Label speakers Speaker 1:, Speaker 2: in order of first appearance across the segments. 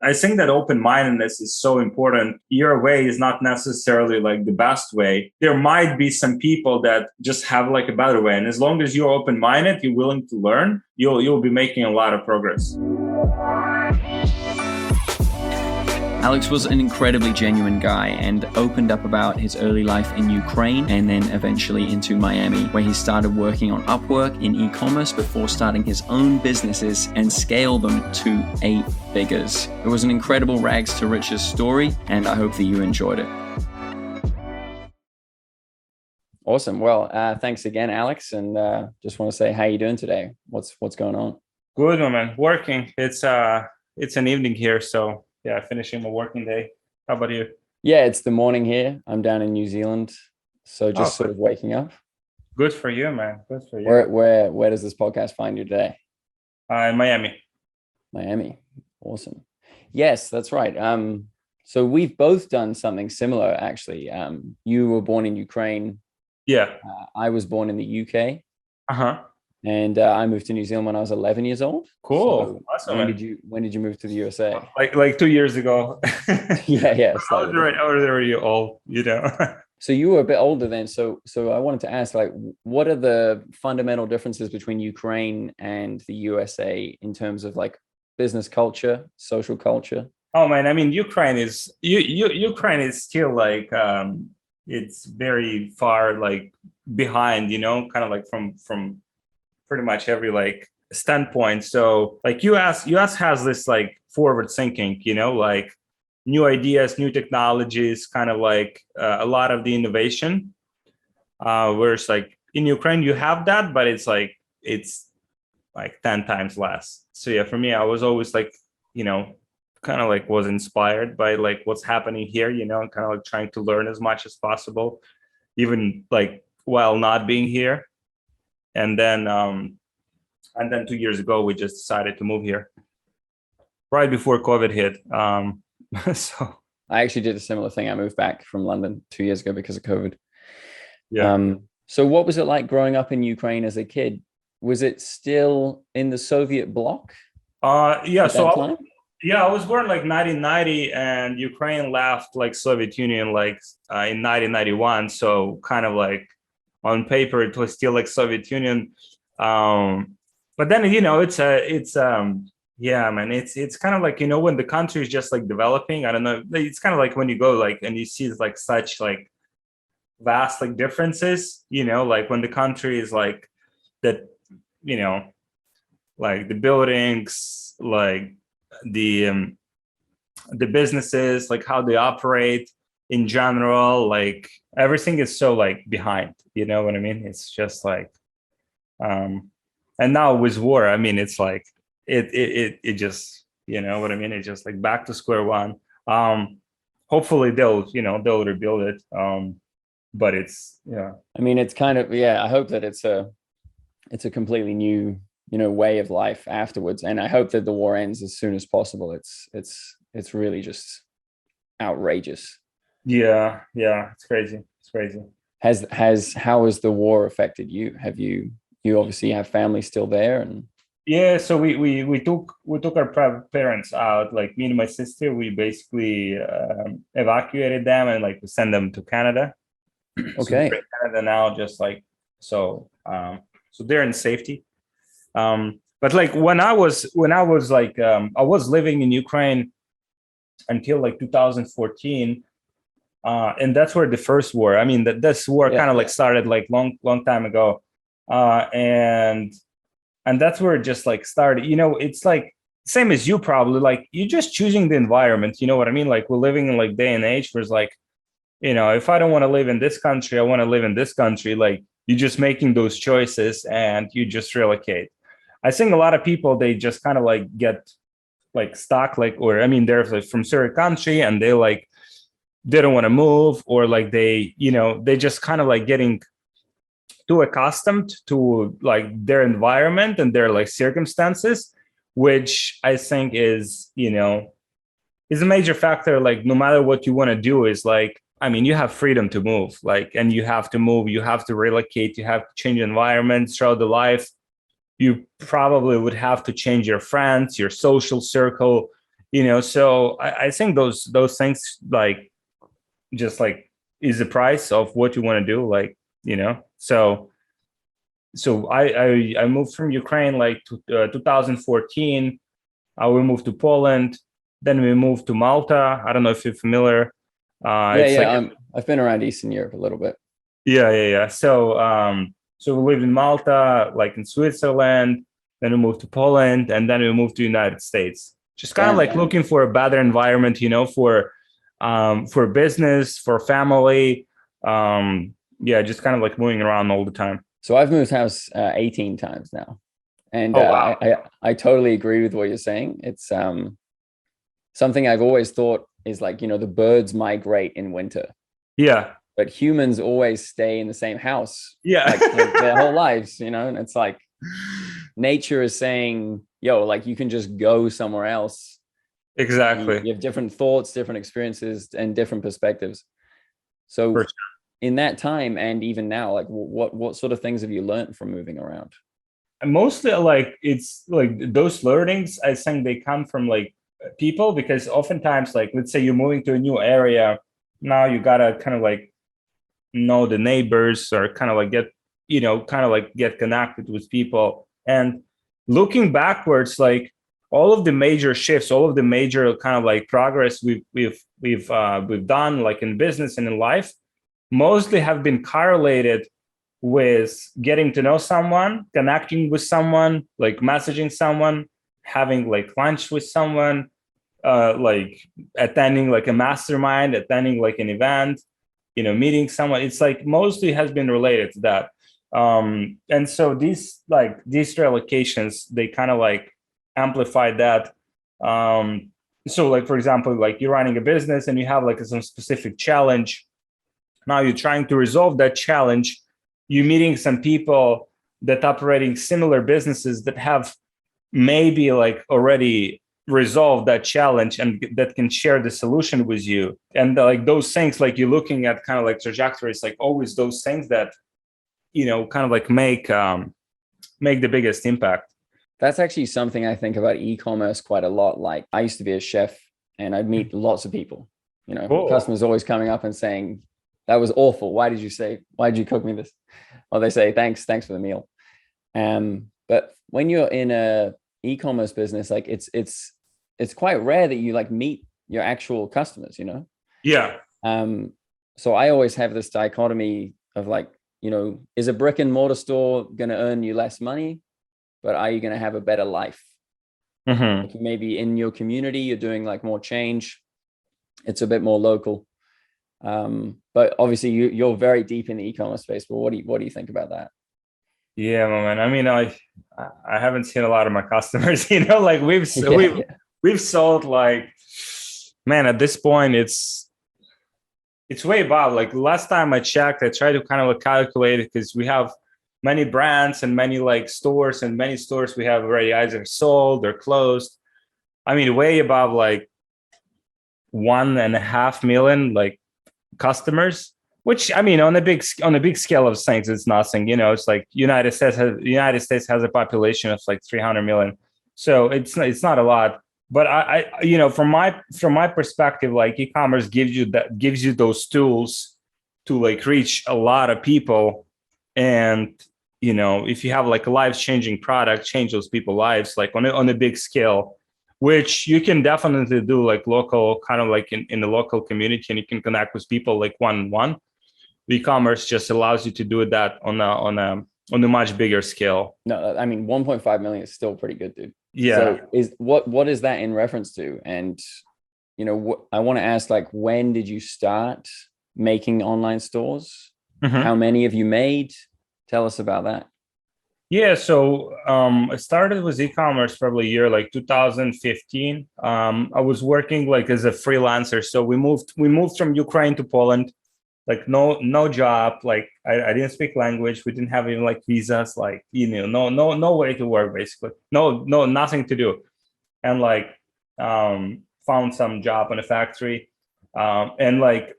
Speaker 1: I think that open-mindedness is so important. Your way is not necessarily like the best way. There might be some people that just have like a better way. And as long as you're open-minded, you're willing to learn, you'll be making a lot of progress.
Speaker 2: Alex was an incredibly genuine guy and opened up about his early life in Ukraine and then eventually into Miami, where he started working on Upwork in e-commerce before starting his own businesses and scale them to 8 figures. It was an incredible rags to riches story, and I hope that you enjoyed it. Awesome. Well, thanks again, Alex, and just want to say, how you doing today? What's going on?
Speaker 1: Good, man. Working. It's an evening here, so yeah, finishing my working day. How about you?
Speaker 2: Yeah, it's the morning here. I'm down in New Zealand, so just sort of waking up.
Speaker 1: Good for you, man. Good for you.
Speaker 2: Where does this podcast find you today?
Speaker 1: In Miami.
Speaker 2: Miami. Awesome. Yes, that's right. So we've both done something similar, actually. You were born in Ukraine.
Speaker 1: Yeah.
Speaker 2: I was born in the UK.
Speaker 1: Uh-huh.
Speaker 2: And I moved to New Zealand when I was 11 years old.
Speaker 1: Cool.
Speaker 2: So
Speaker 1: awesome.
Speaker 2: When did you move to the USA?
Speaker 1: Like 2 years ago.
Speaker 2: Yeah.
Speaker 1: I was already old, you know.
Speaker 2: So you were a bit older then. So I wanted to ask, like, what are the fundamental differences between Ukraine and the USA in terms of like business culture, social culture?
Speaker 1: Oh man, I mean, Ukraine is still like it's very far like behind, you know, kind of like from pretty much every like standpoint. So like US has this like forward thinking, you know, like new ideas, new technologies, kind of like a lot of the innovation. Whereas like in Ukraine you have that, but it's like 10 times less. So yeah, for me, I was always like, you know, kind of like was inspired by like what's happening here, you know, and kind of like trying to learn as much as possible, even like while not being here. And then 2 years ago, we just decided to move here right before COVID hit. So
Speaker 2: I actually did a similar thing. I moved back from London 2 years ago because of COVID.
Speaker 1: Yeah.
Speaker 2: So what was it like growing up in Ukraine as a kid? Was it still in the Soviet bloc?
Speaker 1: Yeah. So I was born like 1990, and Ukraine left like Soviet Union like in 1991. So kind of like on paper it was still like Soviet Union, but then, you know, it's yeah, man, it's kind of like, you know, when the country is just like developing, I don't know, it's kind of like when you go like and you see like such like vast like differences, you know, like when the country is like that, you know, like the buildings, like the businesses, like how they operate in general, like everything is so like behind, you know what I mean? It's just like, and now with war, I mean, it's like, it just, you know what I mean? It's just like back to square one. Hopefully they'll rebuild it. But it's, yeah.
Speaker 2: I mean, it's kind of, yeah, I hope that it's a completely new, you know, way of life afterwards. And I hope that the war ends as soon as possible. It's really just outrageous.
Speaker 1: Yeah. It's crazy.
Speaker 2: How has the war affected you? Have you obviously have family still there? And
Speaker 1: yeah, so we took our parents out, like me and my sister. We basically evacuated them and like we sent them to Canada.
Speaker 2: Okay.
Speaker 1: So they're in Canada now, just like so they're in safety. But like when I was like I was living in Ukraine until like 2014. And that's where the first war, I mean, this war kind of like started like long time ago. And that's where it just like started, you know. It's like same as you, probably, like you're just choosing the environment, you know what I mean? Like we're living in like day and age where it's like, you know, if I don't want to live in this country, I want to live in this country. Like you're just making those choices and you just relocate. I think a lot of people, they just kind of like get like stuck, like, or I mean, they're like from certain country and they don't want to move, or like they, you know, they just kind of like getting too accustomed to like their environment and their like circumstances, which I think is, you know, is a major factor. Like no matter what you want to do, is like, I mean, you have freedom to move, like, and you have to move, you have to relocate, you have to change environments throughout the life. You probably would have to change your friends, your social circle, So I think those things like just like is the price of what you want to do, like, so I moved from Ukraine like 2014. We moved to Poland, then we moved to Malta. I don't know if you're familiar. It's like
Speaker 2: I've been around Eastern Europe a little bit.
Speaker 1: yeah. So we lived in Malta, like in Switzerland, then we moved to Poland, and then we moved to United States. Just kind of like looking for a better environment, for business, for family. Just kind of like moving around all the time.
Speaker 2: So I've moved house 18 times now. And
Speaker 1: wow.
Speaker 2: I totally agree with what you're saying. It's something I've always thought is like, the birds migrate in winter.
Speaker 1: Yeah.
Speaker 2: But humans always stay in the same house.
Speaker 1: Yeah.
Speaker 2: like their whole lives, and it's like nature is saying, yo, like you can just go somewhere else.
Speaker 1: Exactly.
Speaker 2: You have different thoughts, different experiences, and different perspectives. So
Speaker 1: for sure.
Speaker 2: In that time and even now, like what sort of things have you learned from moving around?
Speaker 1: Mostly like it's like those learnings, I think they come from like people, because oftentimes, like, let's say you're moving to a new area, now you gotta kind of like know the neighbors, or kind of like get connected with people. And looking backwards, like all of the major shifts, all of the major kind of like progress we've done, like in business and in life, mostly have been correlated with getting to know someone, connecting with someone, like messaging someone, having like lunch with someone, like attending like a mastermind, attending like an event, meeting someone. It's like mostly has been related to that. And so these three locations, they kind of like amplify that. So like, for example, like you're running a business and you have like some specific challenge. Now you're trying to resolve that challenge. You're meeting some people that operating similar businesses that have maybe like already resolved that challenge and that can share the solution with you. And like those things, like you're looking at kind of like trajectories, like always those things that, kind of like make the biggest impact.
Speaker 2: That's actually something I think about e-commerce quite a lot. Like I used to be a chef and I'd meet lots of people,
Speaker 1: Cool.
Speaker 2: Customers always coming up and saying, that was awful. Why did you cook me this? Or they say, thanks for the meal. But when you're in a e-commerce business, like it's quite rare that you like meet your actual customers,
Speaker 1: Yeah.
Speaker 2: So I always have this dichotomy of like, is a brick and mortar store going to earn you less money, but are you going to have a better life?
Speaker 1: Mm-hmm.
Speaker 2: Like maybe in your community, you're doing like more change. It's a bit more local. But obviously you're very deep in the e-commerce space. But what do you think about that?
Speaker 1: Yeah, man. I mean, I haven't seen a lot of my customers, like we've sold like, man, at this point, it's way above. Like last time I checked, I tried to kind of like calculate it, because we have many brands and many like stores, and many stores we have already either sold or closed. I mean, way above like 1.5 million like customers, which, I mean, on a big scale of things, it's nothing. It's like United States has a population of like 300 million, so it's not a lot. But I from my perspective, like e-commerce gives you those tools to like reach a lot of people. And if you have like a life-changing product, change those people's lives like on a big scale, which you can definitely do like local, kind of like in the local community, and you can connect with people like one-on-one. E-commerce just allows you to do that on a much bigger scale.
Speaker 2: No, I mean 1.5 million is still pretty good, dude.
Speaker 1: Yeah.
Speaker 2: So what is that in reference to? And I want to ask, like, when did you start making online stores?
Speaker 1: Mm-hmm.
Speaker 2: How many have you made? Tell us about that.
Speaker 1: Yeah, so I started with e-commerce probably year like 2015. I was working like as a freelancer. So we moved from Ukraine to Poland. Like no job. Like I didn't speak language. We didn't have even like visas. Like no way to work basically. No nothing to do, and like found some job in a factory, and like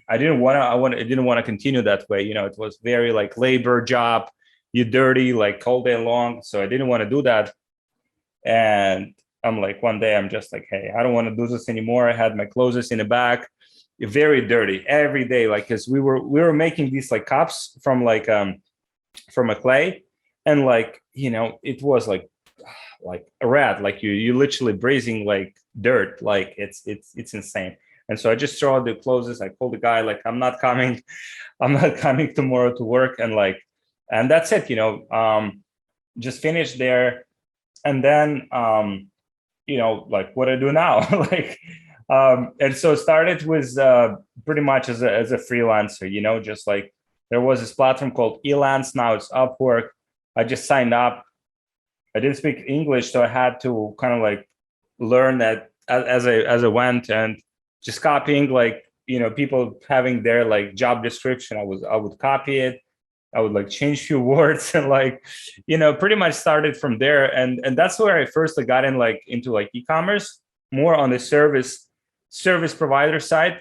Speaker 1: I didn't want to continue that way. It was very like labor job. You're dirty like all day long. So I didn't want to do that. And I'm like, one day I'm just like, hey, I don't want to do this anymore. I had my clothes in the back, very dirty every day, like, because we were making these like cups from like from a clay, and like, it was like a rat, like you literally breathing like dirt, like it's insane. And so I just throw out the clothes. I call the guy, like, I'm not coming tomorrow to work, and like, and that's it, just finished there. And then like, what I do now, like, and so started with pretty much as a freelancer, just like, there was this platform called Elance, now it's Upwork. I just signed up. I didn't speak English, so I had to kind of like learn that as I went, and just copying, like, people having their like job description. I would copy it. I would like change a few words, and like, pretty much started from there. And that's where I first got in, like, into like e-commerce, more on the service provider side.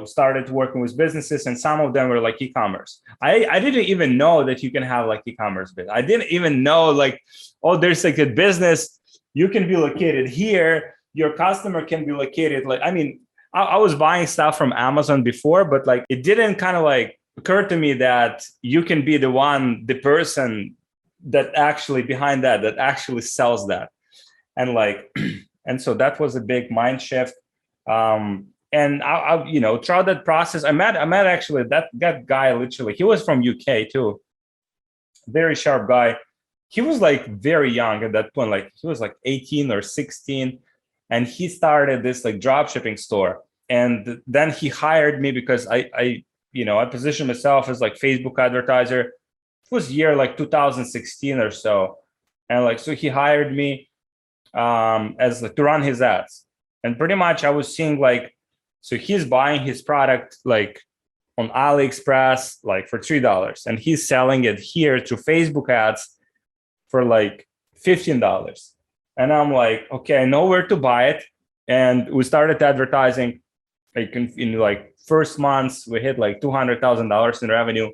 Speaker 1: Started working with businesses, and some of them were like e-commerce. I didn't even know that you can have like e-commerce business. I didn't even know, like, oh, there's like a business, you can be located here, your customer can be located, like, I mean, I was buying stuff from Amazon before, but like, it didn't kind of like occur to me that you can be the person that actually behind that actually sells that. And like, and so that was a big mind shift. And I throughout that process, I met actually that guy, literally, he was from UK too, very sharp guy. He was like very young at that point, like he was like 18 or 16, and he started this like drop shipping store. And then he hired me because I positioned myself as like Facebook advertiser. It was year like 2016 or so, and like, so he hired me as like to run his ads. And pretty much I was seeing like, so he's buying his product like on AliExpress like for $3, and he's selling it here to Facebook ads for like $15. And I'm like, okay, I know where to buy it. And we started advertising. Like in like first months, we hit like $200,000 in revenue.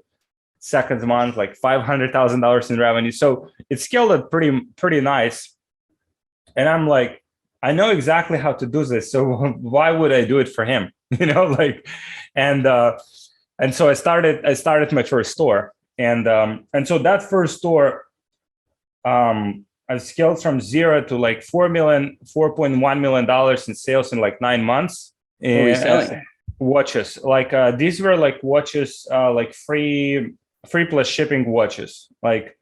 Speaker 1: Second month, like $500,000 in revenue. So it scaled it pretty nice. And I'm like, I know exactly how to do this. So why would I do it for him? Like, and so I started my first store. And so that first store, I scaled from 0 to like $4.1 million in sales in like 9 months.
Speaker 2: What were you selling?
Speaker 1: Watches. Like these were like watches, like free plus shipping watches. Like,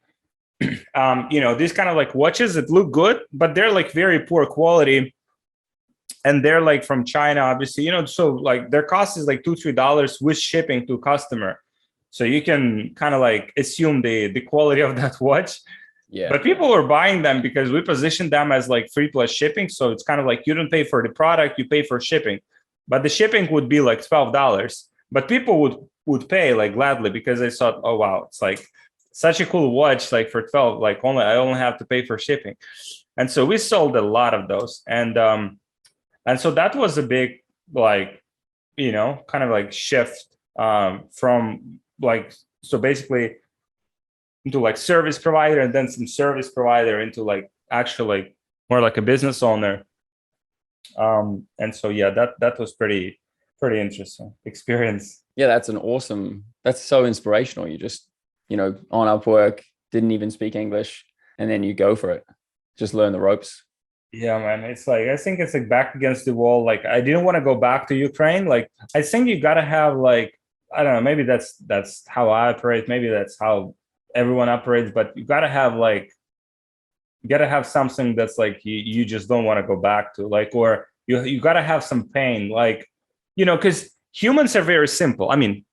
Speaker 1: these kind of like watches that look good, but they're like very poor quality. And they're like from China, obviously, so like their cost is like $2-3 with shipping to customer. So you can kind of like assume the quality of that watch.
Speaker 2: Yeah.
Speaker 1: But people were buying them because we positioned them as like free plus shipping. So it's kind of like, you don't pay for the product, you pay for shipping. But the shipping would be like $12. But people would pay like gladly, because they thought, oh wow, it's like such a cool watch, like for 12, like I only have to pay for shipping. And so we sold a lot of those. And so that was a big, like, kind of like shift from like, so basically into like service provider, and then some service provider into like actually like more like a business owner. And so, yeah, that was pretty interesting experience.
Speaker 2: Yeah, that's so inspirational. You just, on Upwork, didn't even speak English, and then you go for it, just learn the ropes.
Speaker 1: Yeah, man, it's like, I think it's like back against the wall. Like, I didn't want to go back to Ukraine. Like, I think you gotta have like, I don't know, maybe that's how I operate, maybe that's how everyone operates, but you gotta have something that's like you just don't want to go back to, like, or you gotta have some pain, like, because humans are very simple. I mean,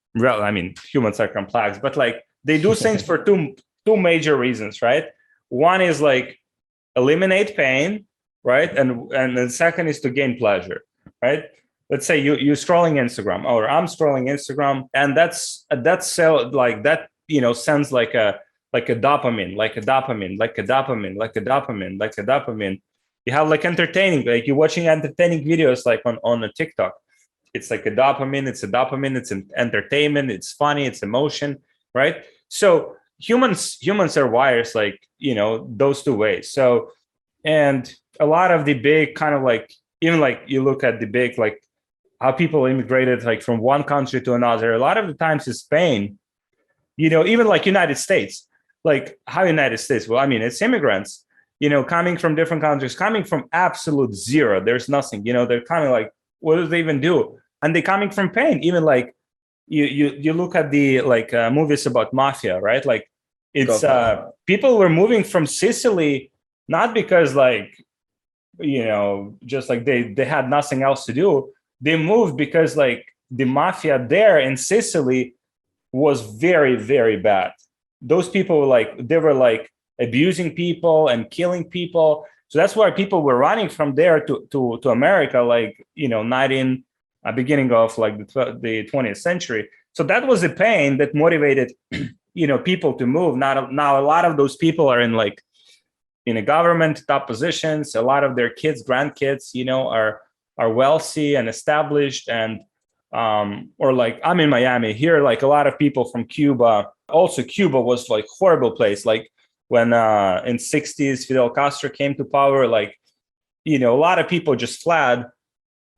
Speaker 1: humans are complex, but like they do things for two major reasons, right? One is like eliminate pain, right? And the second is to gain pleasure, right? Let's say you're scrolling Instagram, or I'm scrolling Instagram, and that's so like that, sends like a dopamine, like a dopamine, like a dopamine, like a dopamine, like a dopamine. You have like entertaining, like you're watching entertaining videos like on a TikTok. It's like a dopamine, it's an entertainment, it's funny, it's emotion, right? So humans are wires like, those two ways. So And a lot of the big kind of like, even like you look at the big, like how people immigrated like from one country to another, a lot of the times is Spain, even like United States, like how United States, well, I mean, it's immigrants, coming from different countries, coming from absolute zero. There's nothing, they're kind of like, what do they even do? And they're coming from pain. Even like you look at the like movies about mafia, right? Like it's people were moving from Sicily, not because like, just like they had nothing else to do. They moved because like the mafia there in Sicily was very, very bad. Those people were like, they were like abusing people and killing people. So that's why people were running from there to America, like, beginning of like the 20th century. So that was a pain that motivated, people to move. Now a lot of those people are in like, in a government top positions. A lot of their kids, grandkids, are wealthy and established. And or like I'm in Miami here, like a lot of people from Cuba. Also, Cuba was like horrible place. Like when in 60s Fidel Castro came to power, like a lot of people just fled.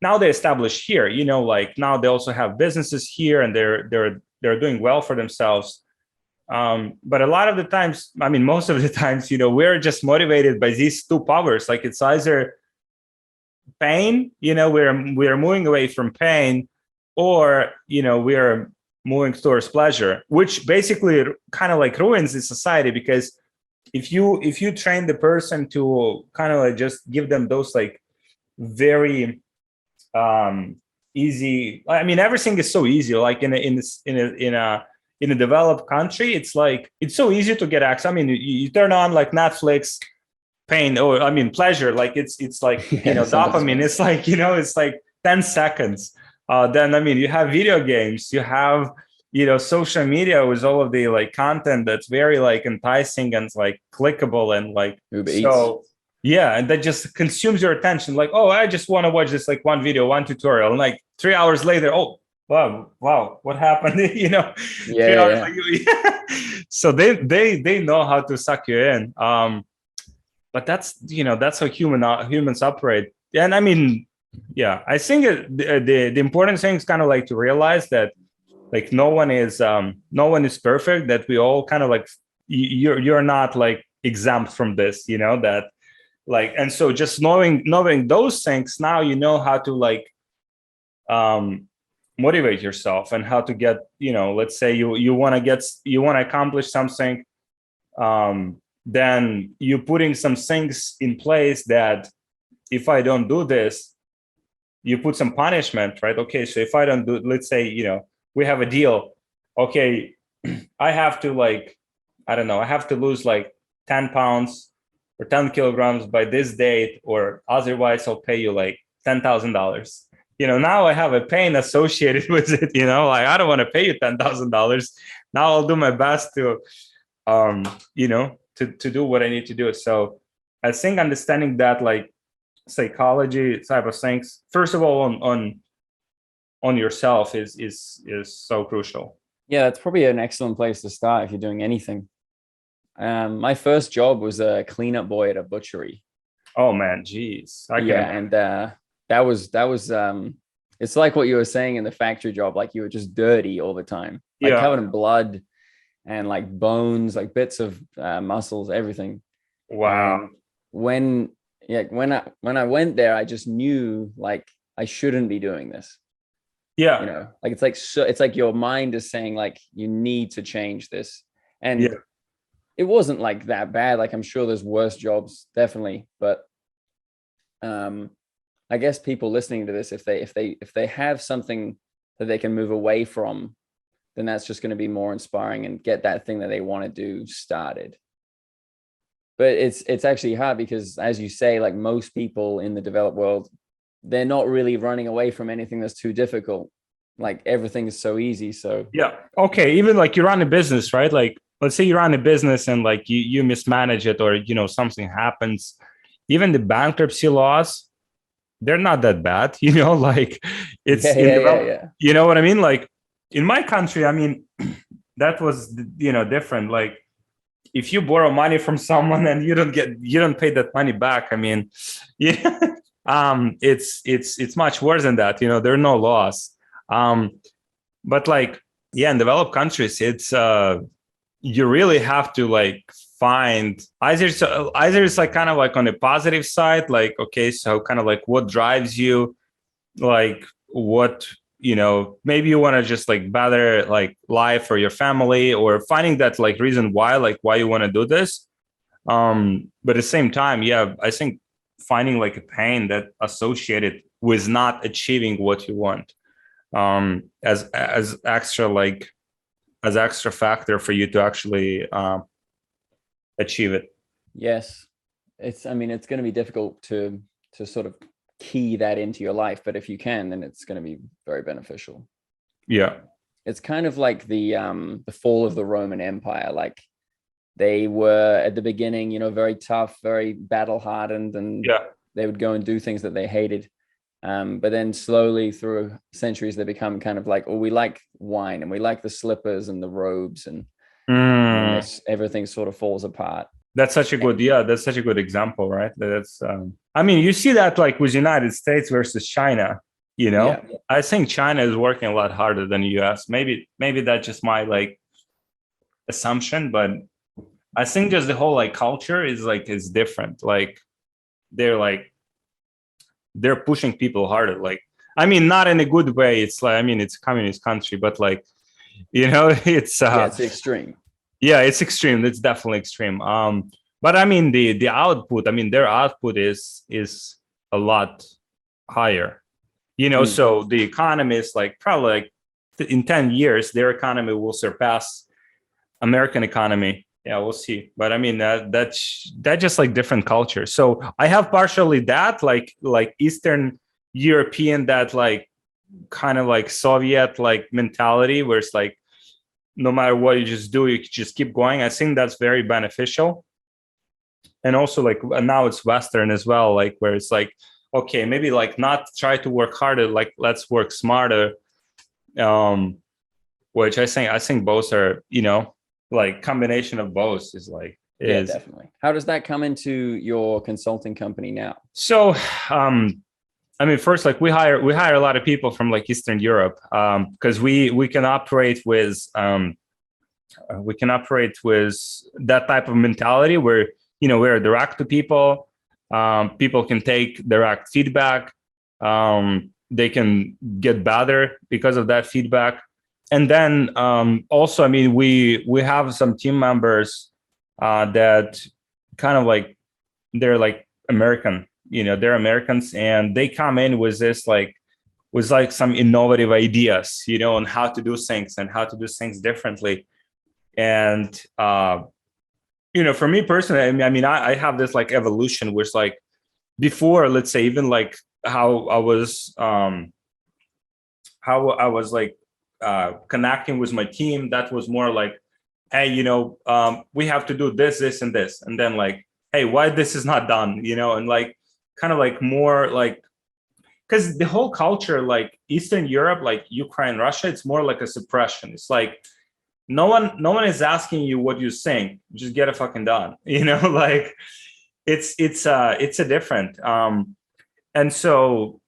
Speaker 1: Now they established here, like now they also have businesses here and they're doing well for themselves. But a lot of the times, I mean, most of the times, we're just motivated by these two powers. Like it's either pain, we're moving away from pain, or we're moving towards pleasure, which basically kind of like ruins the society. Because if you train the person to kind of like just give them those like very easy, I mean, everything is so easy, like in a developed country, it's like it's so easy to get access. I mean, you turn on like Netflix, pain, or I mean pleasure, like it's like dopamine, it's like it's like 10 seconds. Then I mean, you have video games, you have social media with all of the like content that's very like enticing and like clickable and like so yeah, and that just consumes your attention. Like, oh, I just want to watch this like one video, one tutorial, and like 3 hours later, oh wow, what happened?
Speaker 2: Yeah.
Speaker 1: So they know how to suck you in. But that's that's how humans operate. And I mean, yeah, I think the important thing is kind of like to realize that like no one is perfect. That we all kind of like you're not like exempt from this. That like, and so just knowing those things, now you know how to like motivate yourself and how to get let's say you want to accomplish something, then you're putting some things in place that if I don't do this, you put some punishment, right? Okay, so if I don't do, let's say we have a deal, okay, I have to like, I don't know, I have to lose like 10 pounds or 10 kilograms by this date, or otherwise I'll pay you like $10,000. Now I have a pain associated with it. Like I don't want to pay you $10,000. Now I'll do my best to to do what I need to do. So I think understanding that like psychology type of things, first of all, on yourself is so crucial.
Speaker 2: Yeah, that's probably an excellent place to start if you're doing anything. My first job was a cleanup boy at a butchery.
Speaker 1: Oh man, geez.
Speaker 2: And that was it's like what you were saying in the factory job, like you were just dirty all the time, like covered in blood and like bones, like bits of muscles, everything.
Speaker 1: Wow.
Speaker 2: And when I went there, I just knew like I shouldn't be doing this.
Speaker 1: Yeah.
Speaker 2: Like it's like your mind is saying like you need to change this. And it wasn't like that bad. Like I'm sure there's worse jobs, definitely. But I guess people listening to this, if they have something that they can move away from, then that's just going to be more inspiring and get that thing that they want to do started. But it's actually hard because, as you say, like most people in the developed world, they're not really running away from anything that's too difficult. Like everything is so easy. So
Speaker 1: yeah. Okay. Even like you run a business, right? Like let's say you run a business and like you mismanage it, or something happens. Even the bankruptcy laws, they're not that bad. Like it's you know what I mean? Like in my country, I mean, that was different. Like if you borrow money from someone and you don't pay that money back, I mean, yeah, it's much worse than that. There are no laws. But like, yeah, in developed countries, it's you really have to like find either it's like kind of like on the positive side, like, okay, so kind of like what drives you, like what, maybe you want to just like better like life for your family, or finding that like reason why you want to do this. But at the same time, yeah, I think finding like a pain that associated with not achieving what you want, as extra like as extra factor for you to actually achieve it.
Speaker 2: Yes, I mean, it's going to be difficult to sort of key that into your life, but if you can, then it's going to be very beneficial.
Speaker 1: Yeah,
Speaker 2: it's kind of like the fall of the Roman Empire. Like, they were at the beginning, very tough, very battle hardened, and
Speaker 1: yeah,
Speaker 2: they would go and do things that they hated. But then slowly through centuries, they become kind of like, oh, we like wine and we like the slippers and the robes, and everything sort of falls apart.
Speaker 1: That's such a good example, right? That's I mean, you see that like with United States versus China.
Speaker 2: Yeah.
Speaker 1: I think China is working a lot harder than the US. Maybe that's just my like assumption, but I think just the whole like culture is different. Like they're pushing people harder. Like, I mean, not in a good way. It's like, I mean, it's a communist country, but like, it's
Speaker 2: it's extreme.
Speaker 1: Yeah, it's extreme. It's definitely extreme. But I mean, the output, I mean, their output is a lot higher. So the economy is like probably like in 10 years, their economy will surpass American economy. Yeah, we'll see. But I mean, that's just like different culture. So I have partially that like Eastern European, that like kind of like Soviet like mentality, where it's like no matter what you just do, you just keep going. I think that's very beneficial. And also like now it's Western as well, like where it's like, okay, maybe like not try to work harder, like let's work smarter. Which I think both are, like combination of both is like,
Speaker 2: yeah, definitely. How does that come into your consulting company now?
Speaker 1: So, I mean, first, like we hire a lot of people from like Eastern Europe, because we can operate with that type of mentality where, we're direct to people. People can take direct feedback. They can get better because of that feedback. And then also, I mean, we have some team members that kind of like, they're like American, they're Americans, and they come in with this like some innovative ideas, on how to do things and how to do things differently. And for me personally, I mean, I have this like evolution, which like before, let's say, even like how I was like connecting with my team, that was more like, hey, we have to do this and this, and then like, hey, why this is not done, and like kind of like more like, because the whole culture, like Eastern Europe, like Ukraine, Russia, it's more like a suppression. It's like no one is asking you what you think, just get it fucking done, like it's a different and so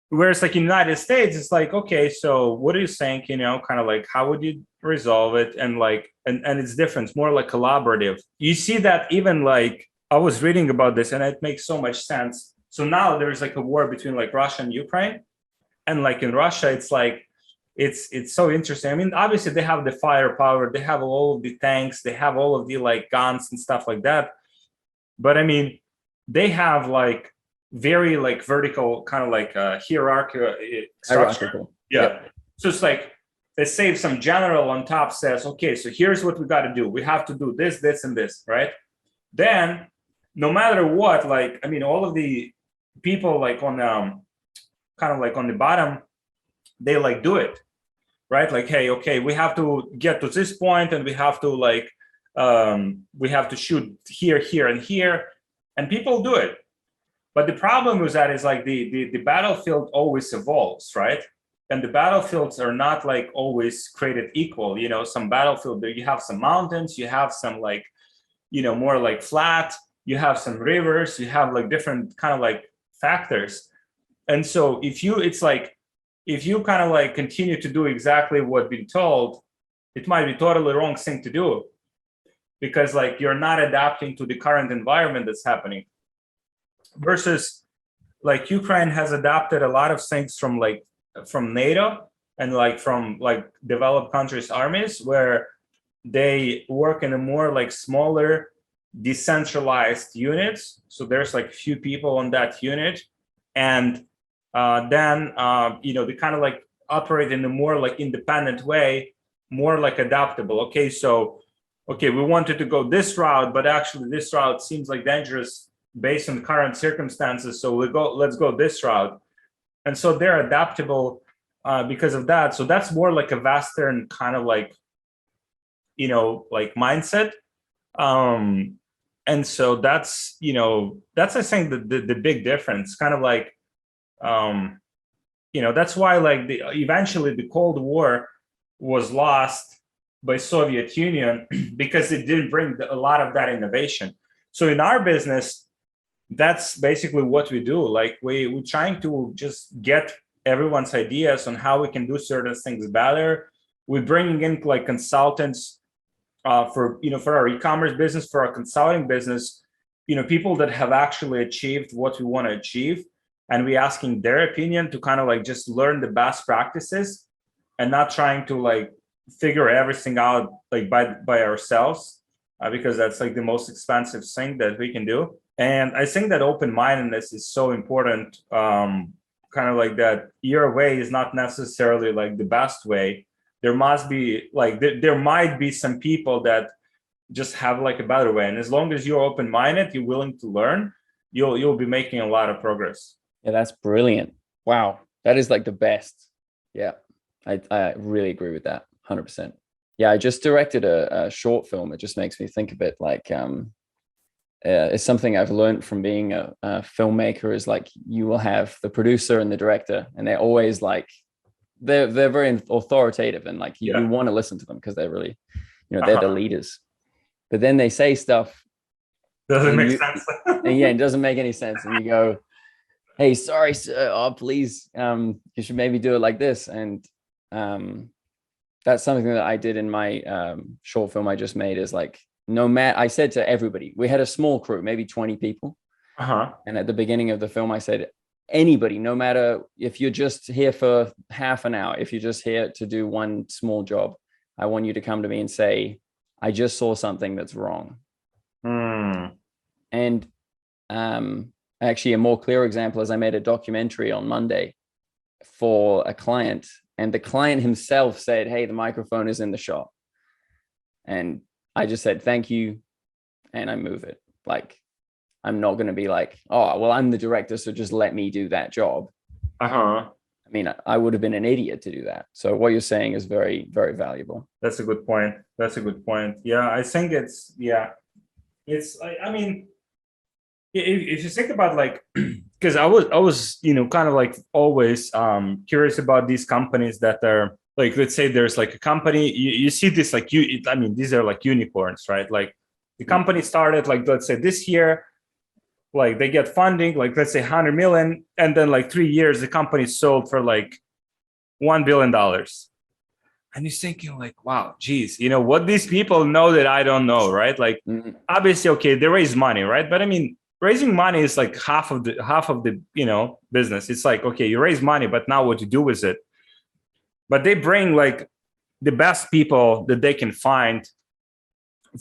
Speaker 1: whereas like in the United States, it's like, okay, so what do you think, kind of like how would you resolve it, and like and it's different. It's more like collaborative. You see that even like I was reading about this and it makes so much sense. So now there's like a war between like Russia and Ukraine, and like in Russia, it's like it's so interesting. I mean, obviously they have the firepower, they have all of the tanks, they have all of the like guns and stuff like that. But I mean, they have like very like vertical kind of like hierarchical structure. Yeah. Yep. So it's like, let's say some general on top says, okay, so here's what we got to do. We have to do this, this, and this, right? Then no matter what, like, I mean, all of the people like on kind of like on the bottom, they like do it, right? Like, hey, okay, we have to get to this point and we have to like, we have to shoot here, here, and here, and people do it. But the problem with that is like the battlefield always evolves, right? And the battlefields are not like always created equal. Some battlefield, you have some mountains, you have some like more like flat, you have some rivers, you have like different kind of like factors. And so if you kind of like continue to do exactly what been told, it might be totally wrong thing to do, because like you're not adapting to the current environment that's happening. Versus like Ukraine has adapted a lot of things from NATO and like from like developed countries' armies, where they work in a more like smaller, decentralized units. So there's like few people on that unit, and then they kind of like operate in a more like independent way, more like adaptable. Okay, we wanted to go this route, but actually this route seems like dangerous based on current circumstances, so let's go this route. And so they're adaptable because of that. So that's more like a Western kind of like like mindset. And so that's I think the big difference, kind of like that's why like eventually the Cold War was lost by Soviet Union, because it didn't bring a lot of that innovation. So in our business, that's basically what we do. Like we're trying to just get everyone's ideas on how we can do certain things better. We're bringing in like consultants for our e-commerce business, for our consulting business, people that have actually achieved what we want to achieve, and we asking their opinion to kind of like just learn the best practices, and not trying to like figure everything out like by ourselves, because that's like the most expensive thing that we can do. And I think that open-mindedness is so important. Kind of like that your way is not necessarily like the best way. There must be like there might be some people that just have like a better way, and as long as you're open-minded, you're willing to learn, you'll be making a lot of progress.
Speaker 2: Yeah, that's brilliant. Wow, that is like the best. Yeah, I really agree with that 100%. Yeah, I just directed a short film. It just makes me think of it like it's something I've learned from being a filmmaker, is like you will have the producer and the director, and they're always like they're very authoritative, and like you want to listen to them because they're really they're the leaders. But then they say stuff
Speaker 1: doesn't make sense.
Speaker 2: And it doesn't make any sense, and you go, hey, sorry sir, oh please, you should maybe do it like this. And that's something that I did in my short film I just made, is like, I said to everybody, we had a small crew, maybe 20 people. And at the beginning of the film, I said, anybody, no matter if you're just here for half an hour, if you're just here to do one small job, I want you to come to me and say, I just saw something that's wrong. And actually, a more clear example is I made a documentary on Monday for a client, and the client himself said, hey, the microphone is in the shop. And I just said, thank you. And I move it. Like, I'm not going to be like, oh, well, I'm the director, so just let me do that job. I mean, I would have been an idiot to do that. So what you're saying is very, very valuable.
Speaker 1: That's a good point. Yeah, I think it's, I mean, if you think about like, because I was, kind of like always curious about these companies that are like, let's say there's like a company, you see this like, these are like unicorns, right? Like the company started like, let's say this year, like they get funding, like let's say 100 million. And then like 3 years, the company sold for like $1 billion. And you're thinking like, wow, geez, what these people know that I don't know, right? Like obviously, okay, they raise money, right? But I mean, raising money is like half of the business. It's like, okay, you raise money, but now what you do with it? But they bring like the best people that they can find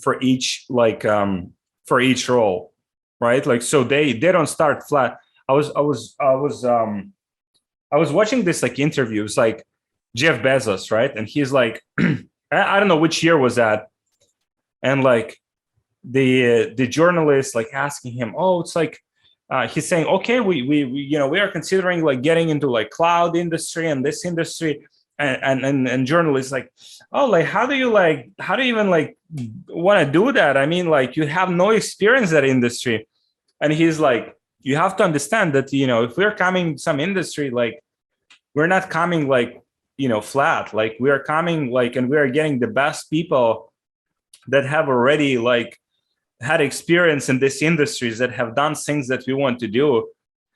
Speaker 1: for each role, right? Like, so they don't start flat. I was watching this like interview. It's like Jeff Bezos, right? And he's like, I don't know which year was that, and like the journalist like asking him, oh, it's like he's saying, okay, we are considering like getting into like cloud industry and this industry, and journalists like, oh, like how do you even like want to do that? I mean, like you have no experience in that industry. And he's like, you have to understand that if we're coming some industry, like we're not coming like flat, like we are coming like, and we are getting the best people that have already like had experience in these industries that have done things that we want to do.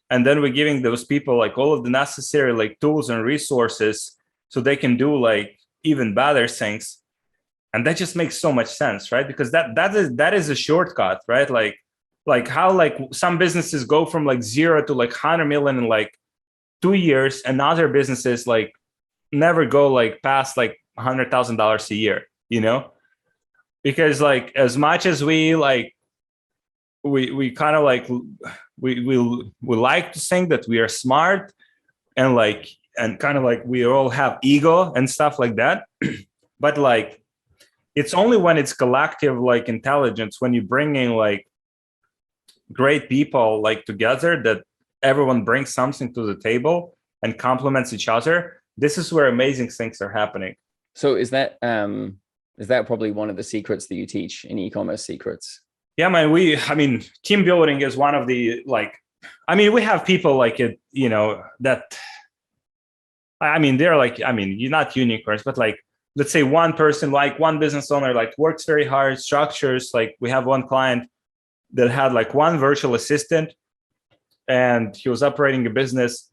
Speaker 1: And then we're giving those people like all of the necessary like tools and resources so they can do like even better things. And that just makes so much sense, right? Because that is a shortcut, right? Like how like some businesses go from like 0 to like 100 million in like 2 years, and other businesses like never go like past like $100,000 a year, because like as much as we like we kind of like we like to think that we are smart and like and kind of like we all have ego and stuff like that, but like it's only when it's collective like intelligence, when you bring in like great people like together, that everyone brings something to the table and complements each other. This is where amazing things are happening.
Speaker 2: So is that probably one of the secrets that you teach in e-commerce secrets?
Speaker 1: Yeah, man, team building is one of the like, we have people like it, that, they're like, you're not unicorns, but like, let's say one person, like one business owner, like works very hard, structures, like we have one client that had like one virtual assistant and he was operating a business.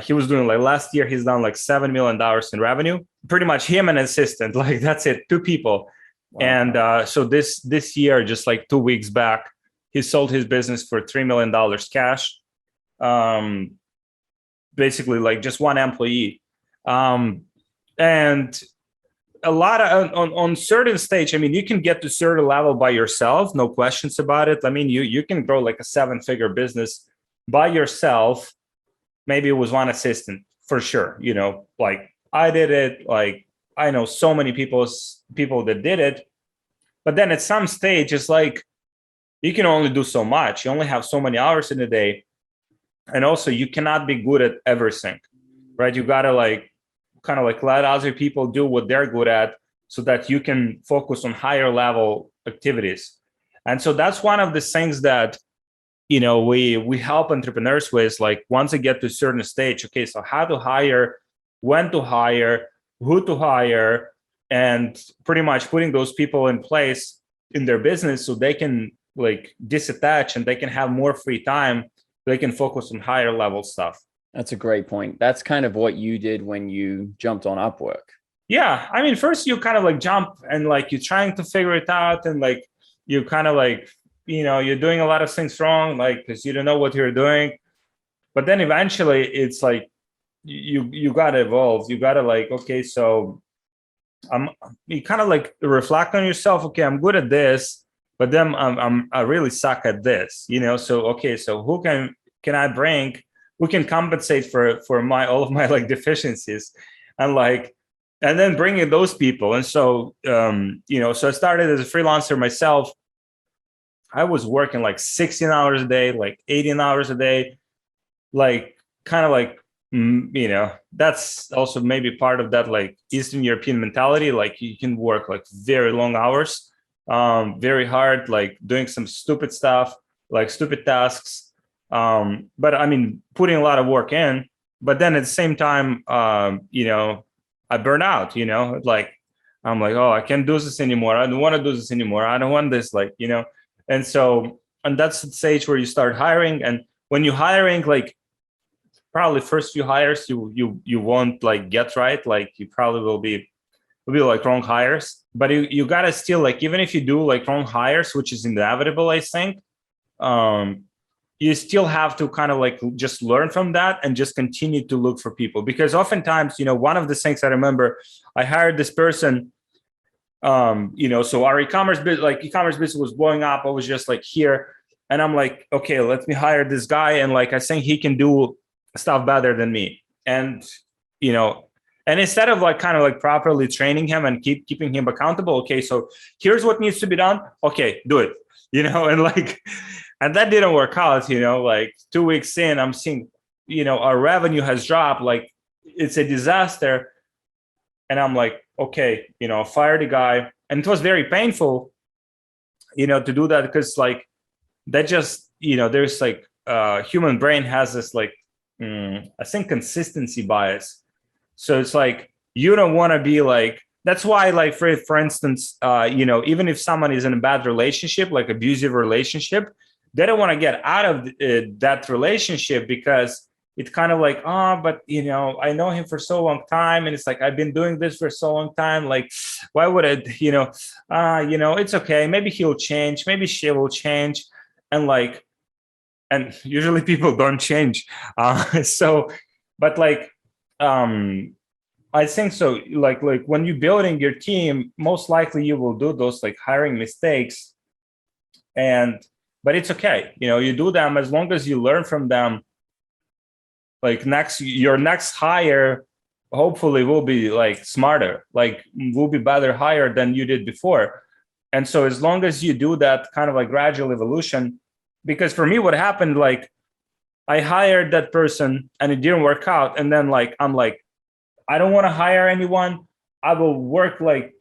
Speaker 1: He was doing like last year, he's done like $7 million in revenue, pretty much him and an assistant, like that's it, 2 people. Wow. And so this year, just like 2 weeks back, he sold his business for $3 million cash. Basically like just one employee. And a lot of on certain stage, you can get to certain level by yourself, no questions about it. You can grow like a 7-figure business by yourself. Maybe it was one assistant for sure. Like I did it, like I know so many people that did it, but then at some stage, it's like you can only do so much. You only have so many hours in a day. And also you cannot be good at everything, right? You gotta like kind of like let other people do what they're good at so that you can focus on higher level activities. And so that's one of the things that, we help entrepreneurs with, like once they get to a certain stage, okay, so how to hire, when to hire, who to hire, and pretty much putting those people in place in their business so they can like disattach and they can have more free time. They can focus on higher level stuff.
Speaker 2: That's a great point. That's kind of what you did when you jumped on Upwork.
Speaker 1: Yeah. First you kind of like jump and like you're trying to figure it out, and like you kind of like, you're doing a lot of things wrong, like, because you don't know what you're doing. But then eventually it's like, you got to evolve. You got to like, okay, so you kind of like reflect on yourself. Okay, I'm good at this, but then I really suck at this, so, okay, so who can I bring? Who can compensate for all of my like deficiencies, and then bringing those people. And so, so I started as a freelancer myself. I was working like 16 hours a day, like 18 hours a day, like kind of like, that's also maybe part of that like Eastern European mentality. Like you can work like very long hours, very hard, like doing some stupid stuff, like stupid tasks. But putting a lot of work in, but then at the same time, I burn out, like I'm like, oh, I can't do this anymore. I don't want to do this anymore. I don't want this, like, and so, and that's the stage where you start hiring. And when you're hiring, like probably first few hires, you won't like get right. Like you probably will be like wrong hires, but you gotta still like, even if you do like wrong hires, which is inevitable, I think, you still have to kind of like just learn from that and just continue to look for people. Because oftentimes, one of the things I remember, I hired this person, so our e-commerce business was blowing up. I was just like here, and I'm like, okay, let me hire this guy. And like, I think he can do stuff better than me. And, and instead of like kind of like properly training him and keeping him accountable, okay, so here's what needs to be done. Okay, do it, and like, and that didn't work out, like 2 weeks in, I'm seeing, our revenue has dropped, like it's a disaster. And I'm like, okay, fire the guy. And it was very painful, to do that, because like that just, there's like human brain has this like, I think consistency bias. So it's like, you don't want to be like that's why, like, for instance, even if someone is in a bad relationship, like abusive relationship, they don't want to get out of that relationship, because it's kind of like, oh, but I know him for so long time, and it's like, I've been doing this for so long time. Like, why would I, it's okay. Maybe he'll change. Maybe she will change, and usually people don't change. But like, I think so. Like when you're building your team, most likely you will do those like hiring mistakes, but it's okay. You do them as long as you learn from them. Like your next hire hopefully will be like smarter, like will be better hire than you did before. And so as long as you do that kind of like gradual evolution, because for me, what happened, like I hired that person and it didn't work out. And then like, I'm like, I don't want to hire anyone. I will work like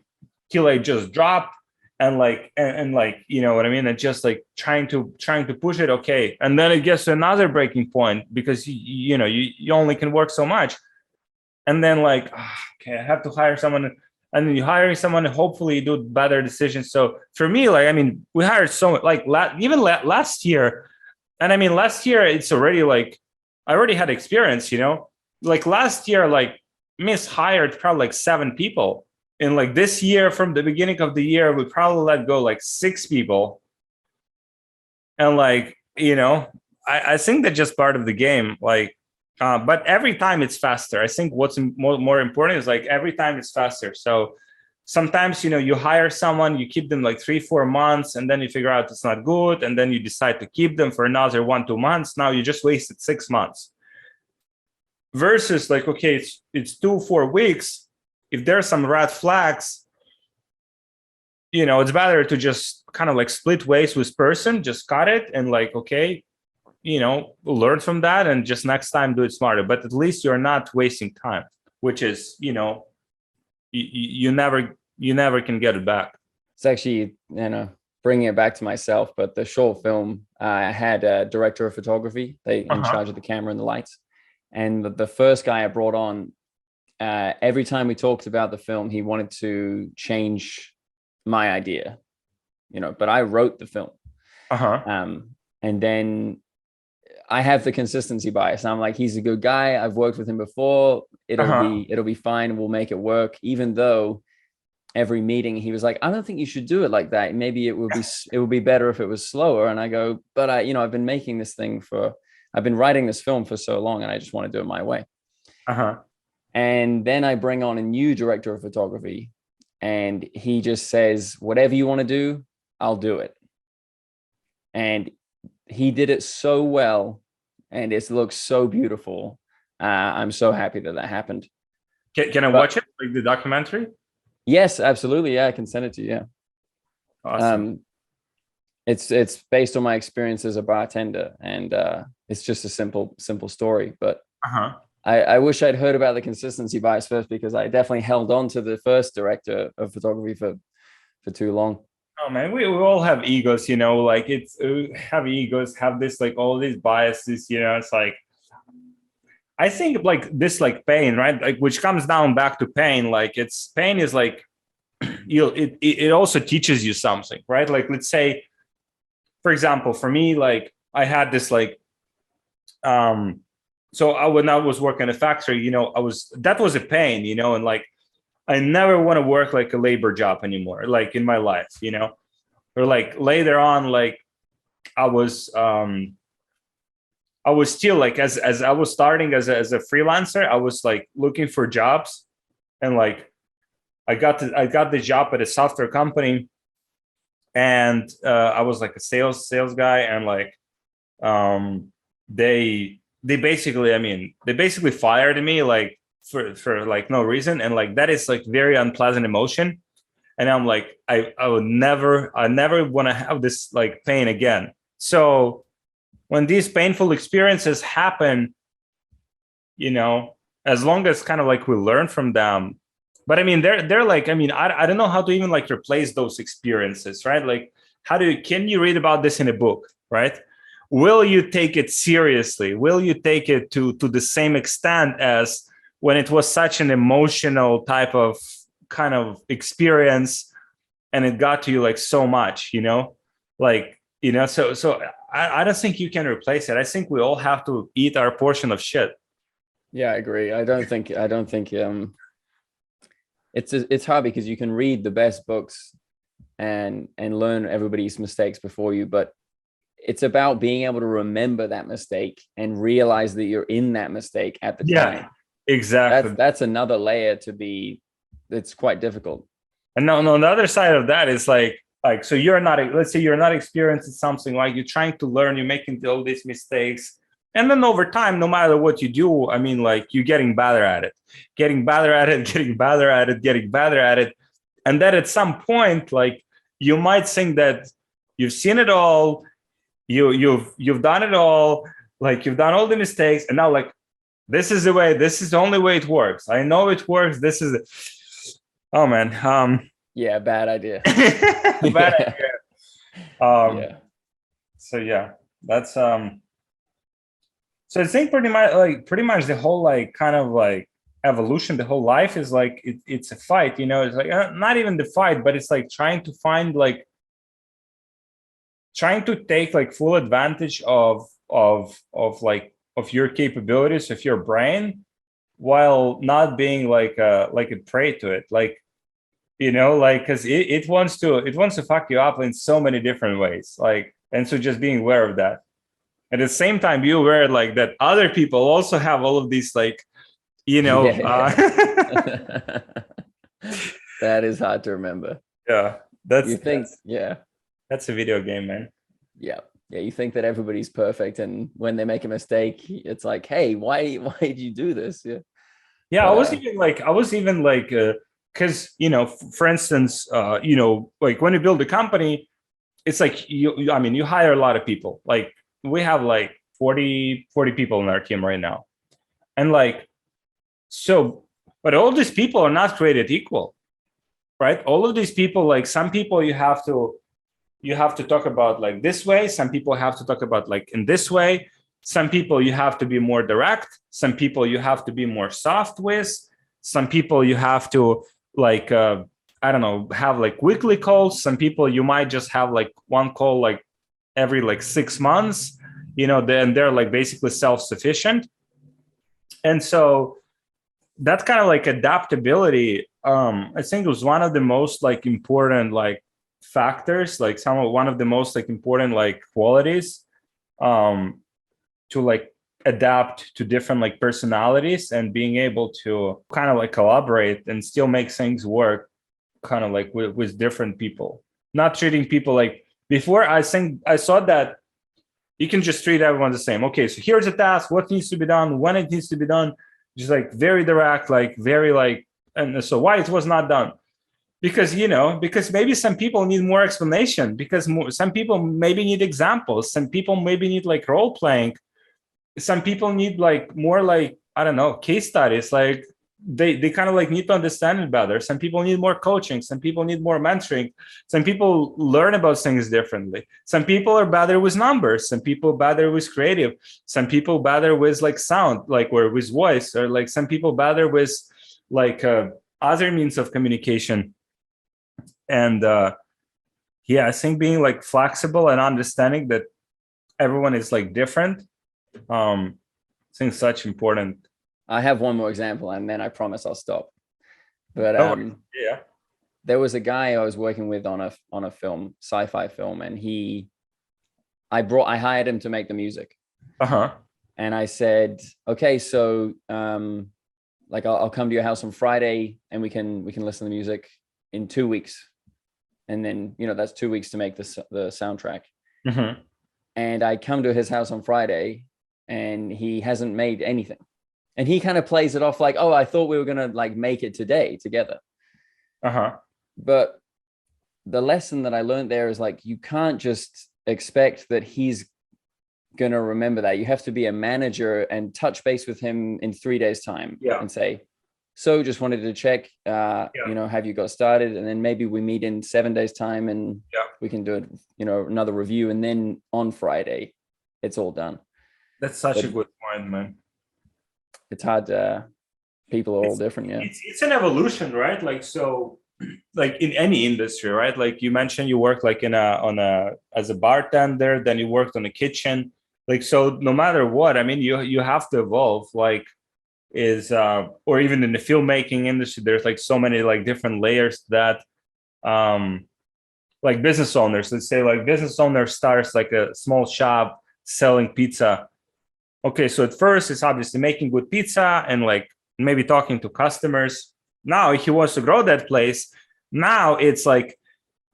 Speaker 1: till I just drop, and like, and like, you know what I mean? And just like trying to push it. Okay. And then it gets to another breaking point, because you only can work so much. And then like, okay, I have to hire someone. And then you hiring someone, and hopefully you do better decisions. So for me, like, I mean, we hired so much, like last year. And I mean, last year, it's already like, I already had experience, like last year, like mishired probably like 7 people. And like this year, from the beginning of the year, we probably let go like 6 people. And like, I think that's just part of the game. Like, but every time it's faster. I think what's more important is like every time it's faster. So sometimes, you hire someone, you keep them like 3-4 months, and then you figure out it's not good. And then you decide to keep them for another 1-2 months. Now you just wasted 6 months. Versus like, okay, it's 2-4 weeks. If there are some red flags, it's better to just kind of like split ways with person, just cut it, and like, okay, learn from that, and just next time do it smarter. But at least you're not wasting time, which is, you never can get it back.
Speaker 2: It's actually, bringing it back to myself, but the short film, I had a director of photography, in charge of the camera and the lights. And the first guy I brought on, every time we talked about the film, he wanted to change my idea, but I wrote the film. And then I have the consistency bias. I'm like, he's a good guy. I've worked with him before. It'll be fine. We'll make it work. Even though every meeting he was like, I don't think you should do it like that. Maybe it would be better if it was slower. And I go, but I've been making this thing I've been writing this film for so long, and I just want to do it my way. And then I bring on a new director of photography, and he just says, whatever you want to do, I'll do it. And he did it so well, and it looks so beautiful. I'm so happy that happened.
Speaker 1: Can I watch it, like the documentary?
Speaker 2: Yes, absolutely. Yeah, I can send it to you. Yeah.
Speaker 1: Awesome.
Speaker 2: It's based on my experience as a bartender, and it's just a simple story. But I wish I'd heard about the consistency bias first, because I definitely held on to the first director of photography for too long.
Speaker 1: Oh man, we all have egos, like have egos, have this like all these biases, it's like, I think like this like pain, right? Like, which comes down back to pain. Like pain is like, it also teaches you something, right? Like, let's say, for example, for me, like I had this like, so when I was working in a factory, that was a pain, and like, I never want to work like a labor job anymore, like in my life, or like later on, like I was still like, as I was starting as a freelancer, I was like looking for jobs, and like, I got the job at a software company, and I was like a sales guy, and like, they basically fired me like for like no reason, and like that is like very unpleasant emotion, and I'm like, I never want to have this like pain again. So when these painful experiences happen, as long as kind of like we learn from them, but I mean, they're like, I mean, I don't know how to even like replace those experiences, right? Like, can you read about this in a book, right? Will you take it seriously? Will you take it to the same extent as when it was such an emotional type of kind of experience, and it got to you like so much, like, so I don't think you can replace it. I think we all have to eat our portion of shit.
Speaker 2: Yeah, I agree. I don't think it's hard because you can read the best books and learn everybody's mistakes before you, but it's about being able to remember that mistake and realize that you're in that mistake at the time.
Speaker 1: Exactly.
Speaker 2: That's another layer it's quite difficult.
Speaker 1: And no, on the other side of that is like, so you're not, let's say you're not experiencing something, like you're trying to learn, you're making all these mistakes. And then over time, no matter what you do, I mean, like you're getting better at it. And then at some point, like you might think that you've seen it all, you've done it all, like you've done all the mistakes, and now like this is the only way it works. I know it works. Oh man.
Speaker 2: Yeah, bad idea.
Speaker 1: Bad idea. So yeah, that's so I think pretty much the whole like kind of like evolution, the whole life is like it's a fight, it's like not even the fight, but it's like trying to take like full advantage of your capabilities of your brain, while not being like a prey to it, like like, because it wants to fuck you up in so many different ways, like, and so just being aware of that. At the same time, be aware like that other people also have all of these like
Speaker 2: that is hard to remember.
Speaker 1: That's a video game, man.
Speaker 2: You think that everybody's perfect, and when they make a mistake, it's like, hey, why did you do this?
Speaker 1: I was even like because for instance, like when you build a company, it's like you hire a lot of people. Like we have like 40 people in our team right now, and like, so, but all these people are not created equal, right? All of these people, like some people you have to talk about like this way, some people have to talk about like in this way, some people you have to be more direct, some people you have to be more soft with, some people you have to like I don't know, have like weekly calls, some people you might just have like one call like every like 6 months, then they're like basically self-sufficient. And so that kind of like adaptability, I think was one of the most like important like factors, like one of the most like important like qualities to like adapt to different like personalities, and being able to kind of like collaborate and still make things work kind of like with different people, not treating people like before. I think I saw that you can just treat everyone the same. Okay, so here's a task, what needs to be done, when it needs to be done, just like very direct, like very like, and so why it was not done, because maybe some people need more explanation, because some people maybe need examples, some people maybe need like role playing, some people need like more like, I don't know, case studies, like they kind of like need to understand it better. Some people need more coaching, some people need more mentoring, some people learn about things differently, some people are better with numbers, some people better with creative, some people better with like sound, like, or with voice, or like some people better with like other means of communication. And I think being like flexible and understanding that everyone is like different, I think such important.
Speaker 2: I have one more example, and then I promise I'll stop. But there was a guy I was working with on a film, sci-fi film, and I hired him to make the music. And I said, okay, so like I'll come to your house on Friday, and we can listen to the music in 2 weeks, and then that's 2 weeks to make the soundtrack. And I come to his house on Friday, and he hasn't made anything. And he kind of plays it off like, oh, I thought we were going to like make it today together. But the lesson that I learned there is like, you can't just expect that he's going to remember that. You have to be a manager and touch base with him in 3 days time and say, so just wanted to check, have you got started? And then maybe we meet in 7 days time, and we can do another review. And then on Friday, it's all done.
Speaker 1: That's such a good point, man.
Speaker 2: It's hard to People are all different. Yeah.
Speaker 1: It's an evolution, right? Like, so like in any industry, right? Like you mentioned, you work like as a bartender, then you worked on a kitchen. Like, so no matter what, I mean, you have to evolve, like or even in the filmmaking industry, there's like so many like different layers that, like business owners, let's say like business owner starts like a small shop selling pizza. Okay, so at first it's obviously making good pizza and like maybe talking to customers. Now he wants to grow that place. Now it's like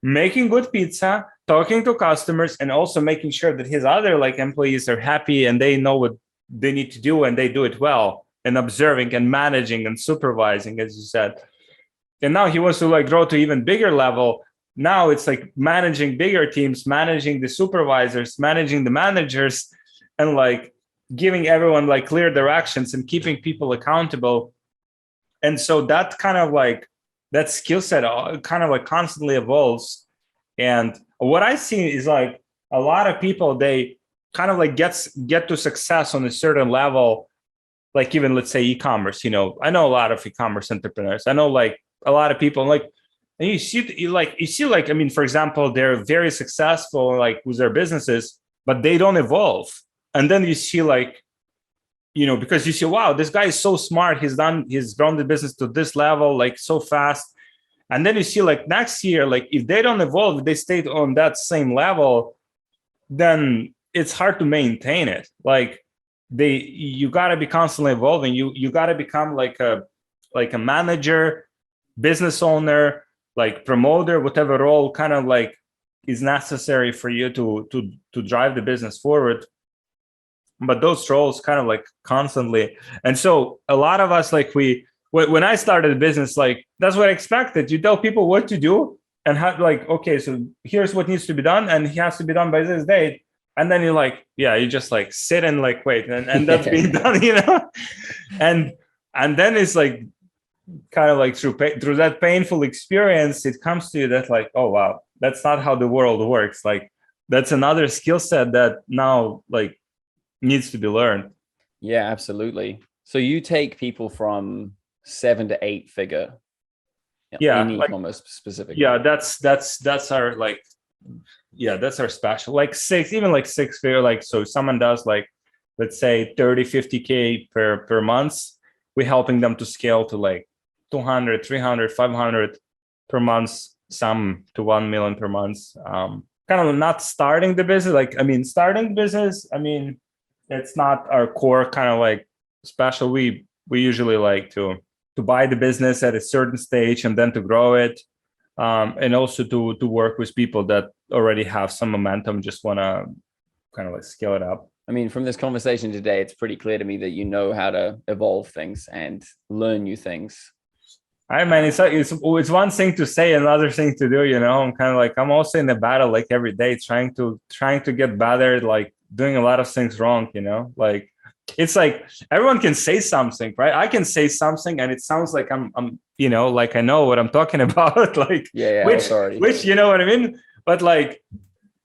Speaker 1: making good pizza, talking to customers, and also making sure that his other like employees are happy and they know what they need to do and they do it well, and observing and managing and supervising, as you said. And now he wants to like grow to even bigger level. Now it's like managing bigger teams, managing the supervisors, managing the managers, and like giving everyone like clear directions and keeping people accountable. And so that kind of like that skill set kind of like constantly evolves. And what I see is like a lot of people, they kind of like get to success on a certain level, like even let's say e-commerce. You know, I know a lot of e-commerce entrepreneurs. I know like a lot of people, like, and you see like, I mean, for example, they're very successful like with their businesses, but they don't evolve. And then you see like, you know, because you see, wow, this guy is so smart. He's grown the business to this level, like so fast. And then you see like next year, like if they don't evolve, if they stay on that same level, then it's hard to maintain it. Like you got to be constantly evolving. You got to become like a manager, business owner, like promoter, whatever role kind of like is necessary for you to drive the business forward. But those roles kind of like constantly. And so a lot of us, like when I started a business, like that's what I expected. You tell people what to do and how, like, okay, so here's what needs to be done and it has to be done by this date. And then you're like, yeah, you just like sit and like wait and that's being done, you know? And then it's like kind of like through that painful experience, it comes to you that like, oh, wow, that's not how the world works. Like that's another skill set that now like needs to be learned.
Speaker 2: Yeah, absolutely. So you take people from 7 to 8 figure in e-commerce specifically.
Speaker 1: Yeah, that's our like, yeah, that's our special, like 6, even like 6 figure. Like, so someone does like, let's say 30, 50K per month, we're helping them to scale to like 200, 300, 500 per month, some to 1 million per month. Kind of not starting the business. Like, I mean, starting business, I mean, it's not our core kind of like special. We usually like to buy the business at a certain stage and then to grow it, and also to work with people that already have some momentum, just want to kind of like scale it up.
Speaker 2: I mean, from this conversation today, it's pretty clear to me that you know how to evolve things and learn new things.
Speaker 1: I mean, it's one thing to say, another thing to do. You know, I'm also in the battle like every day, trying to get better, like doing a lot of things wrong. You know, like it's like everyone can say something, right? I can say something, and it sounds like I'm you know, like I know what I'm talking about, like which you know what I mean. But like,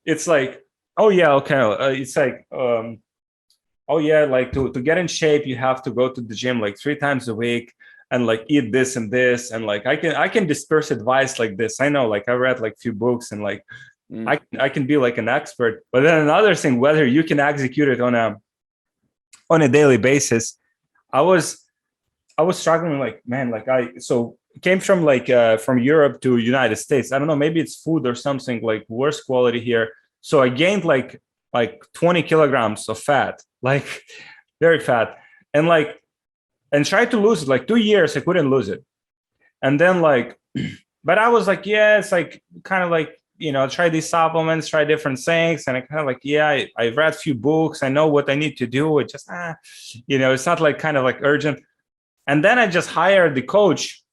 Speaker 1: it's like, oh yeah, okay, it's like oh yeah, like to get in shape, you have to go to the gym like 3 times a week. And like eat this and this, and like I can disperse advice like this. I know, like I read like few books, and like I can be like an expert. But then another thing, whether you can execute it on a daily basis, I was struggling. Like, man, like I came from like from Europe to United States. I don't know, maybe it's food or something, like worse quality here. So I gained like 20 kilograms of fat, like very fat, and tried to lose it like 2 years. I couldn't lose it. And then like, but I was like, yeah, it's like kind of like, you know, try these supplements, try different things. And I kind of like, yeah, I read a few books. I know what I need to do. It just, you know, it's not like kind of like urgent. And then I just hired the coach,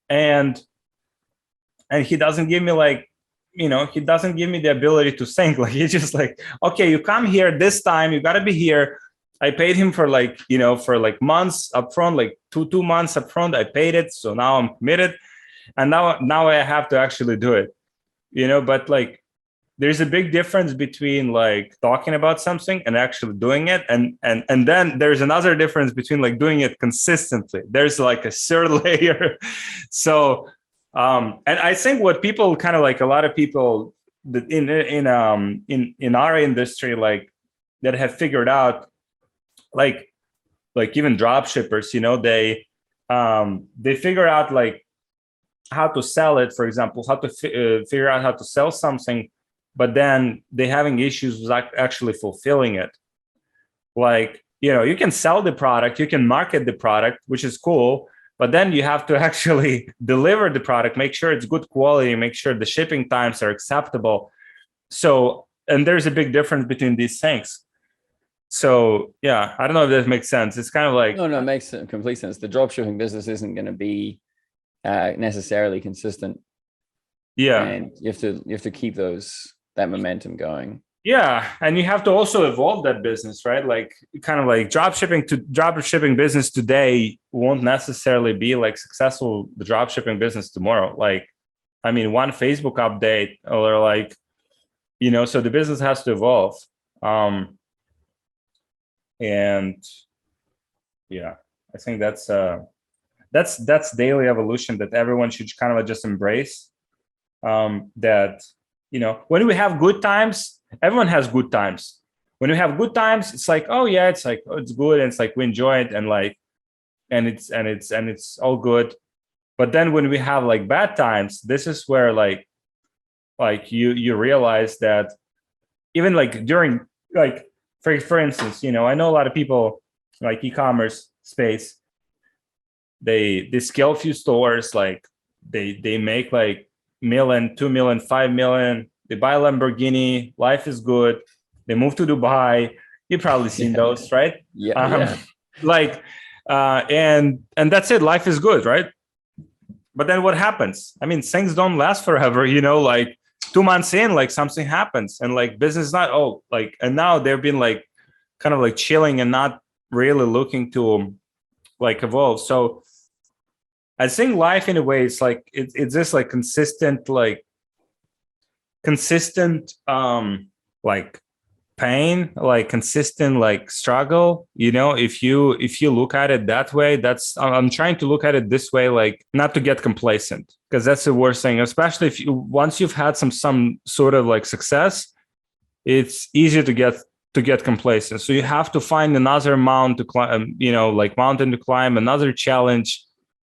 Speaker 1: and he doesn't give me like, you know, he doesn't give me the ability to think. Like, he's just like, okay, you come here this time, you got to be here. I paid him for like, you know, for like months upfront, like two months upfront. I paid it. So now I'm committed. And now I have to actually do it, you know, but like, there's a big difference between like talking about something and actually doing it, and then there's another difference between like doing it consistently. There's like a third layer. So and I think what people kind of like, a lot of people that in our industry, like that have figured out, like even drop shippers, they figure out like how to sell it, for example, how to figure out how to sell something, but then they having issues with actually fulfilling it. Like, you can sell the product, you can market the product, which is cool, but then you have to actually deliver the product, make sure it's good quality, make sure the shipping times are acceptable. So, and there's a big difference between these things. So yeah, I don't know if that makes sense. It's kind of like,
Speaker 2: no, it makes complete sense. The dropshipping business isn't going to be necessarily consistent.
Speaker 1: Yeah,
Speaker 2: and you have to keep that momentum going.
Speaker 1: Yeah, and you have to also evolve that business, right? Like kind of like drop shipping business today won't necessarily be like successful the drop shipping business tomorrow. Like, I mean, one Facebook update or like, so the business has to evolve. And yeah, I think that's daily evolution that everyone should kind of just embrace. That, when we have good times, everyone has good times. When we have good times, it's like, oh yeah, it's like, oh, it's good, and it's like we enjoy it, and like, and it's all good. But then when we have like bad times, this is where like you realize that even like during like for instance, I know a lot of people like e-commerce space, they scale a few stores, like they make like million, 2 million, 5 million. They buy a Lamborghini. Life is good. They move to Dubai. You've probably seen those, right?
Speaker 2: Yeah.
Speaker 1: Like, and that's it. Life is good, right? But then what happens? I mean, things don't last forever. Like 2 months in, like something happens, and like business not and now they've been like kind of like chilling and not really looking to like evolve. So I think life in a way is like it's just like consistent like pain, like consistent like struggle. If you look at it that way, I'm trying to look at it this way, like not to get complacent, because that's the worst thing, especially if once you've had some sort of like success, it's easier to get complacent. So you have to find another mountain to climb, mountain to climb, another challenge,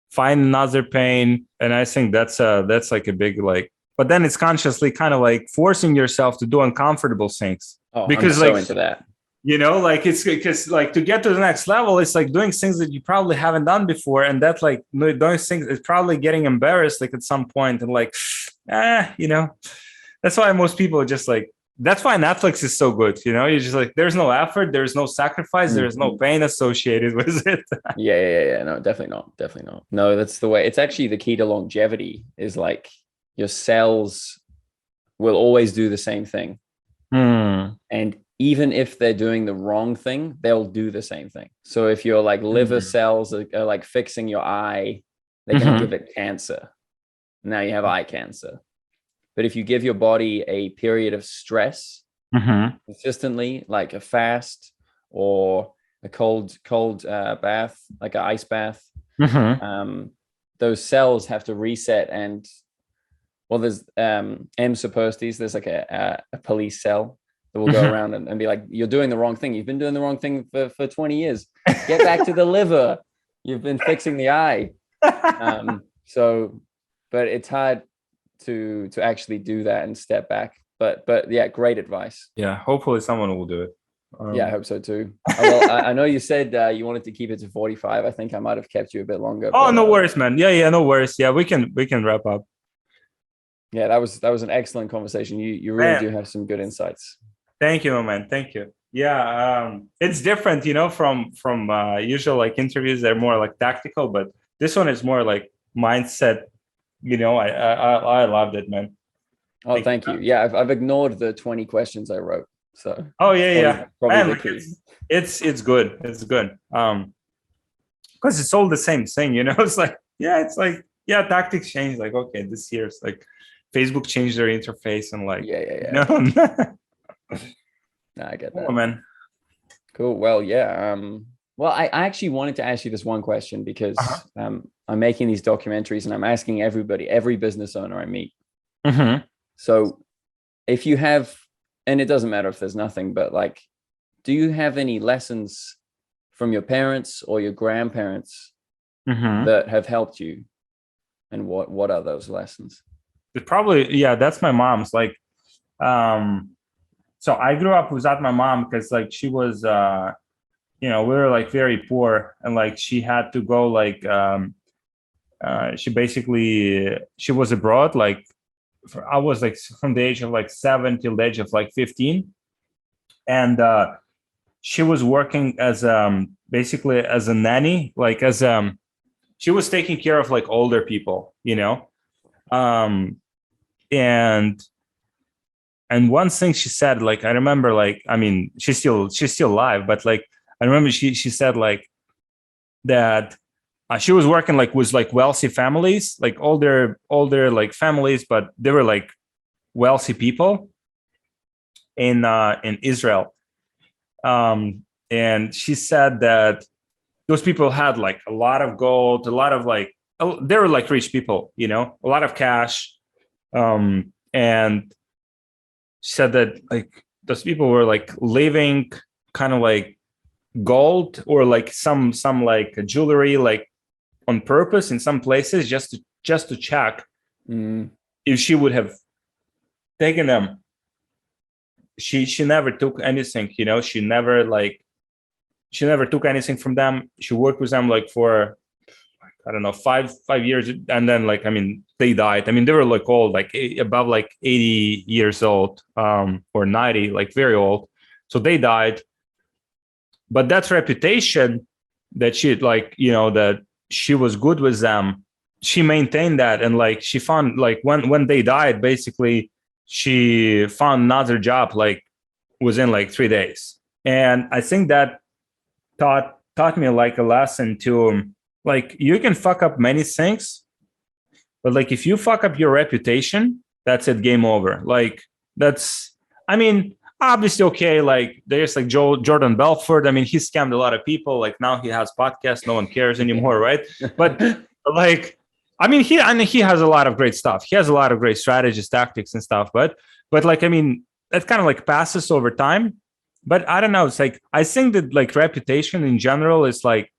Speaker 1: find another pain. And I think that's like a big like, but then it's consciously kind of like forcing yourself to do uncomfortable things.
Speaker 2: Because I'm so into that.
Speaker 1: Like it's because like to get to the next level, it's like doing things that you probably haven't done before, and that like doing things is probably getting embarrassed like at some point, and like, that's why most people are just like. That's why Netflix is so good. You're just like, there's no effort, there's no sacrifice, there's no pain associated with it.
Speaker 2: Yeah. No, definitely not. No, that's the way. It's actually the key to longevity is like your cells will always do the same thing. And even if they're doing the wrong thing, they'll do the same thing. So if your like liver cells are like fixing your eye, they're going to give it cancer. Now you have eye cancer. But if you give your body a period of stress consistently, like a fast or a cold bath, like an ice bath, those cells have to reset. And well, there's M supposties. There's like a police cell that will go around and be like, you're doing the wrong thing. You've been doing the wrong thing for 20 years. Get back to the liver. You've been fixing the eye. But it's hard to actually do that and step back. But yeah, great advice.
Speaker 1: Yeah, hopefully someone will do it.
Speaker 2: Yeah, I hope so too. Well, I know you said you wanted to keep it to 45. I think I might have kept you a bit longer.
Speaker 1: Oh, no worries, man. Yeah, no worries. Yeah, we can wrap up. Yeah,
Speaker 2: that was an excellent conversation. You really do have some good insights.
Speaker 1: Thank you, man. Thank you. Yeah, it's different, from usual like interviews. They're more like tactical, but this one is more like mindset. I loved it, man.
Speaker 2: Oh, thank you. Yeah, I've ignored the 20 questions I wrote. So.
Speaker 1: Oh yeah.
Speaker 2: Probably
Speaker 1: the key. It's good. It's good. Because it's all the same thing, It's like, tactics change. Like, okay, this year's like Facebook changed their interface and like,
Speaker 2: yeah. No, I get that.
Speaker 1: Oh, man.
Speaker 2: Cool. Well, yeah. Well, I actually wanted to ask you this one question because I'm making these documentaries and I'm asking everybody, every business owner I meet. So if you have, and it doesn't matter if there's nothing, but like, do you have any lessons from your parents or your grandparents that have helped you? And what are those lessons?
Speaker 1: It's probably, yeah, that's my mom's. Like, so I grew up without my mom because like she was, we were like very poor, and like she had to go like, she was abroad. Like I was like from the age of like 7 till the age of like 15. And she was working as basically as a nanny, like as she was taking care of like older people, and one thing she said, like I remember, like I mean she's still alive, but like I remember she said like that she was working like with like wealthy families, like older like families, but they were like wealthy people in Israel. And she said that those people had like a lot of gold, a lot of like, they were like rich people, a lot of cash. And she said that like those people were like living kind of like gold or like some like jewelry, like on purpose in some places just to check if she would have taken them. She never took anything, she never took anything from them. She worked with them like for, I don't know, five years, and then like I mean they died. I mean they were like old, like above like 80 years old, or 90, like very old. So they died. But that reputation that she like, that she was good with them, she maintained that. And like she found like when they died, basically she found another job like within like 3 days. And I think that taught me like a lesson to like, you can fuck up many things, but like if you fuck up your reputation, that's it, game over. Like that's, I mean, obviously, okay, like there's like Jordan Belfort. I mean, he scammed a lot of people. Like now he has podcasts, no one cares anymore, right? But like, I mean, he has a lot of great stuff. He has a lot of great strategies, tactics, and stuff. But like, I mean, that kind of like passes over time. But I don't know. It's like I think that like reputation in general is like,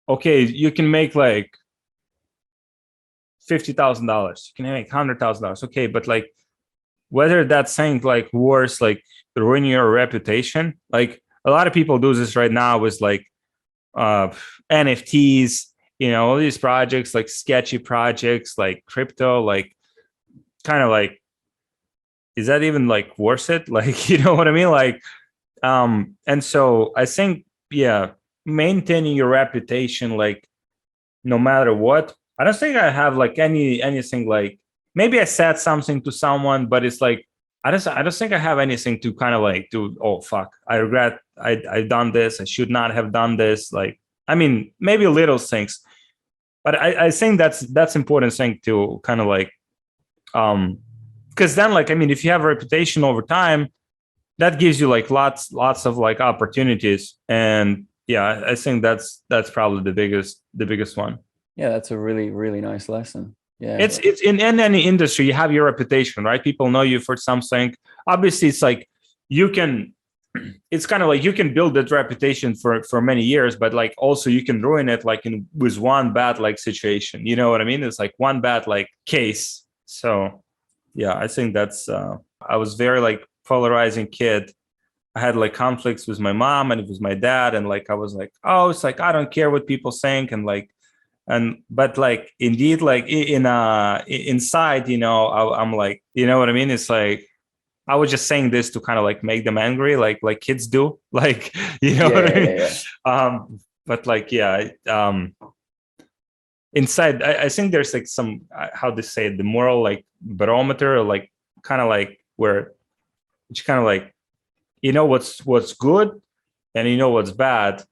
Speaker 1: okay, you can make like $50,000, you can make $100,000, okay, but like whether that's saying like worse, like ruining your reputation. Like a lot of people do this right now with like NFTs, all these projects, like sketchy projects, like crypto, like kind of like, is that even like worth it? Like, you know what I mean? Like, and so I think, yeah, maintaining your reputation, like no matter what. I don't think I have like anything like, maybe I said something to someone, but it's like, I don't think I have anything to kind of like do. Oh, fuck, I regret I done this. I should not have done this. Like, I mean, maybe little things, but I think that's important thing to kind of like, because then like, I mean, if you have a reputation over time, that gives you like lots of like opportunities. And yeah, I think that's probably the biggest one.
Speaker 2: Yeah, that's a really, really nice lesson. Yeah,
Speaker 1: it's in any industry, you have your reputation, right? People know you for something. Obviously, it's like it's kind of like you can build that reputation for many years, but like also you can ruin it like with one bad like situation. You know what I mean? It's like one bad like case. So yeah, I think that's I was very like polarizing kid. I had like conflicts with my mom and with my dad, and like I was like, oh, it's like I don't care what people think, and like, but like indeed, like inside, I'm like, you know what I mean? It's like I was just saying this to kind of like make them angry, like kids do, like what I mean? Yeah. But like, yeah, inside, I think there's like some how to say it, the moral like barometer, or like kind of like where it's kind of like, what's good and what's bad.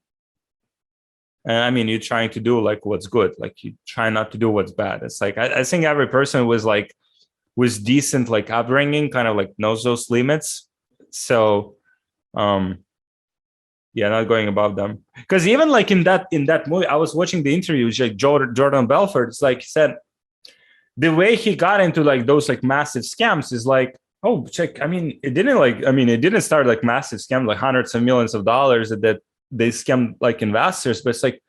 Speaker 1: And I mean, you're trying to do like what's good, like you try not to do what's bad. It's like I think every person was like with decent like upbringing kind of like knows those limits. So yeah, not going above them. Because even like in that movie, I was watching the interview with like Jordan Belfort. It's like he said the way he got into like those like massive scams is like, oh, check. I mean, it didn't start like massive scam, like hundreds of millions of dollars that they scammed like investors, but it's like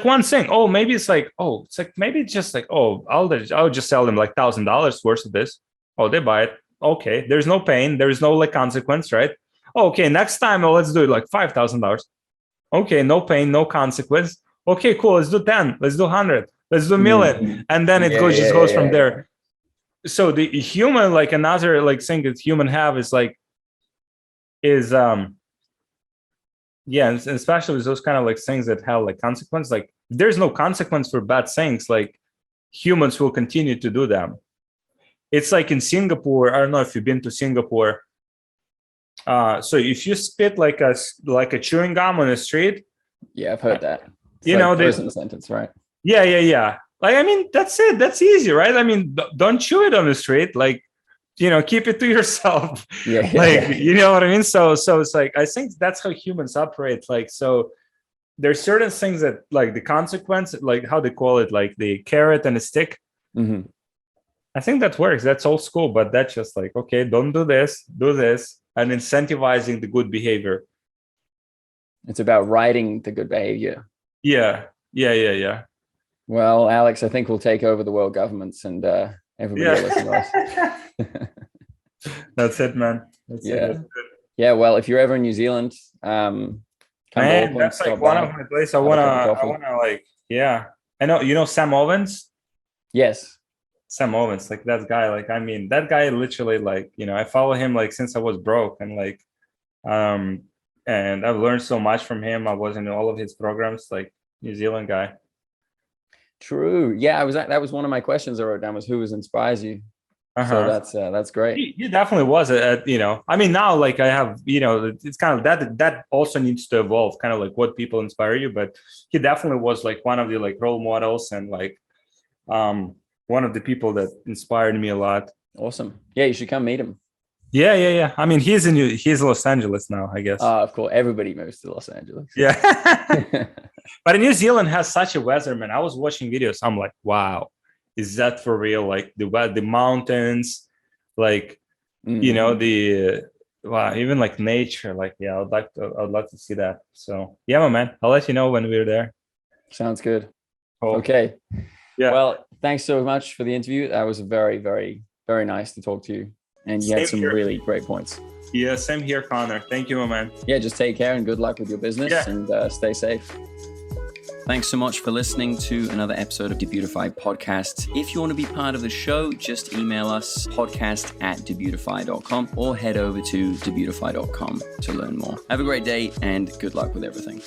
Speaker 1: one thing. Oh, maybe it's like, oh, it's like maybe it's just like, oh, I'll just sell them like $1,000 worth of this. Oh, they buy it. Okay, there's no pain, there's no like consequence, right? Okay, next time, let's do it like $5,000. Okay, no pain, no consequence. Okay, cool. Let's do 10. Let's do 100. Let's do a million, and then it goes from there. So the human, like another like thing that human have is yeah, and especially with those kind of like things that have like consequence. Like there's no consequence for bad things. Like humans will continue to do them. It's like in Singapore. I don't know if you've been to Singapore. So if you spit like a chewing gum on the street,
Speaker 2: yeah, I've heard that. It's
Speaker 1: you
Speaker 2: like
Speaker 1: know,
Speaker 2: prison sentence, right?
Speaker 1: Yeah. Like, I mean, that's it. That's easy, right? I mean, don't chew it on the street. Like, you know, keep it to yourself. Yeah. You know what I mean? So it's like, I think that's how humans operate. Like, so there's certain things that like the consequence, like how they call it, like the carrot and the stick.
Speaker 2: Mm-hmm.
Speaker 1: I think that works. That's old school, but that's just like, okay, don't do this, and incentivizing the good behavior.
Speaker 2: It's about writing the good behavior.
Speaker 1: Yeah.
Speaker 2: Well, Alex, I think we'll take over the world governments and everybody will listen to us.
Speaker 1: That's it, man. That's it.
Speaker 2: Yeah. Well, if you're ever in New Zealand, come
Speaker 1: man, that's like one of my places. I wanna like, yeah. I know, you know Sam Owens?
Speaker 2: Yes.
Speaker 1: Sam Owens, like that guy, like, I mean, that guy literally, like, you know, I follow him like since I was broke, and like, and I've learned so much from him. I was in all of his programs, like New Zealand guy.
Speaker 2: True. Yeah, that was one of my questions I wrote down was who inspires you. So that's great.
Speaker 1: He definitely was you know, I mean, now like I have, you know, it's kind of that also needs to evolve, kind of like what people inspire you, but he definitely was like one of the like role models and like one of the people that inspired me a lot.
Speaker 2: Awesome. Yeah, you should come meet him.
Speaker 1: Yeah. I mean, he's in Los Angeles now, I guess.
Speaker 2: Of course, everybody moves to Los Angeles.
Speaker 1: Yeah. But New Zealand has such a weather, man. I was watching videos. I'm like, wow, is that for real? Like the mountains, like, you know, even like nature. Like, yeah, I'd like to see that. So yeah, my man, I'll let you know when we're there.
Speaker 2: Sounds good.
Speaker 1: Cool.
Speaker 2: Okay.
Speaker 1: Yeah.
Speaker 2: Well, thanks so much for the interview. That was very, very, very nice to talk to you. And you had some really great points.
Speaker 1: Yeah, same here, Connor. Thank you, my man.
Speaker 2: Yeah, just take care and good luck with your business and stay safe. Thanks so much for listening to another episode of Debutify Podcast. If you want to be part of the show, just email us podcast@debutify.com or head over to debutify.com to learn more. Have a great day and good luck with everything.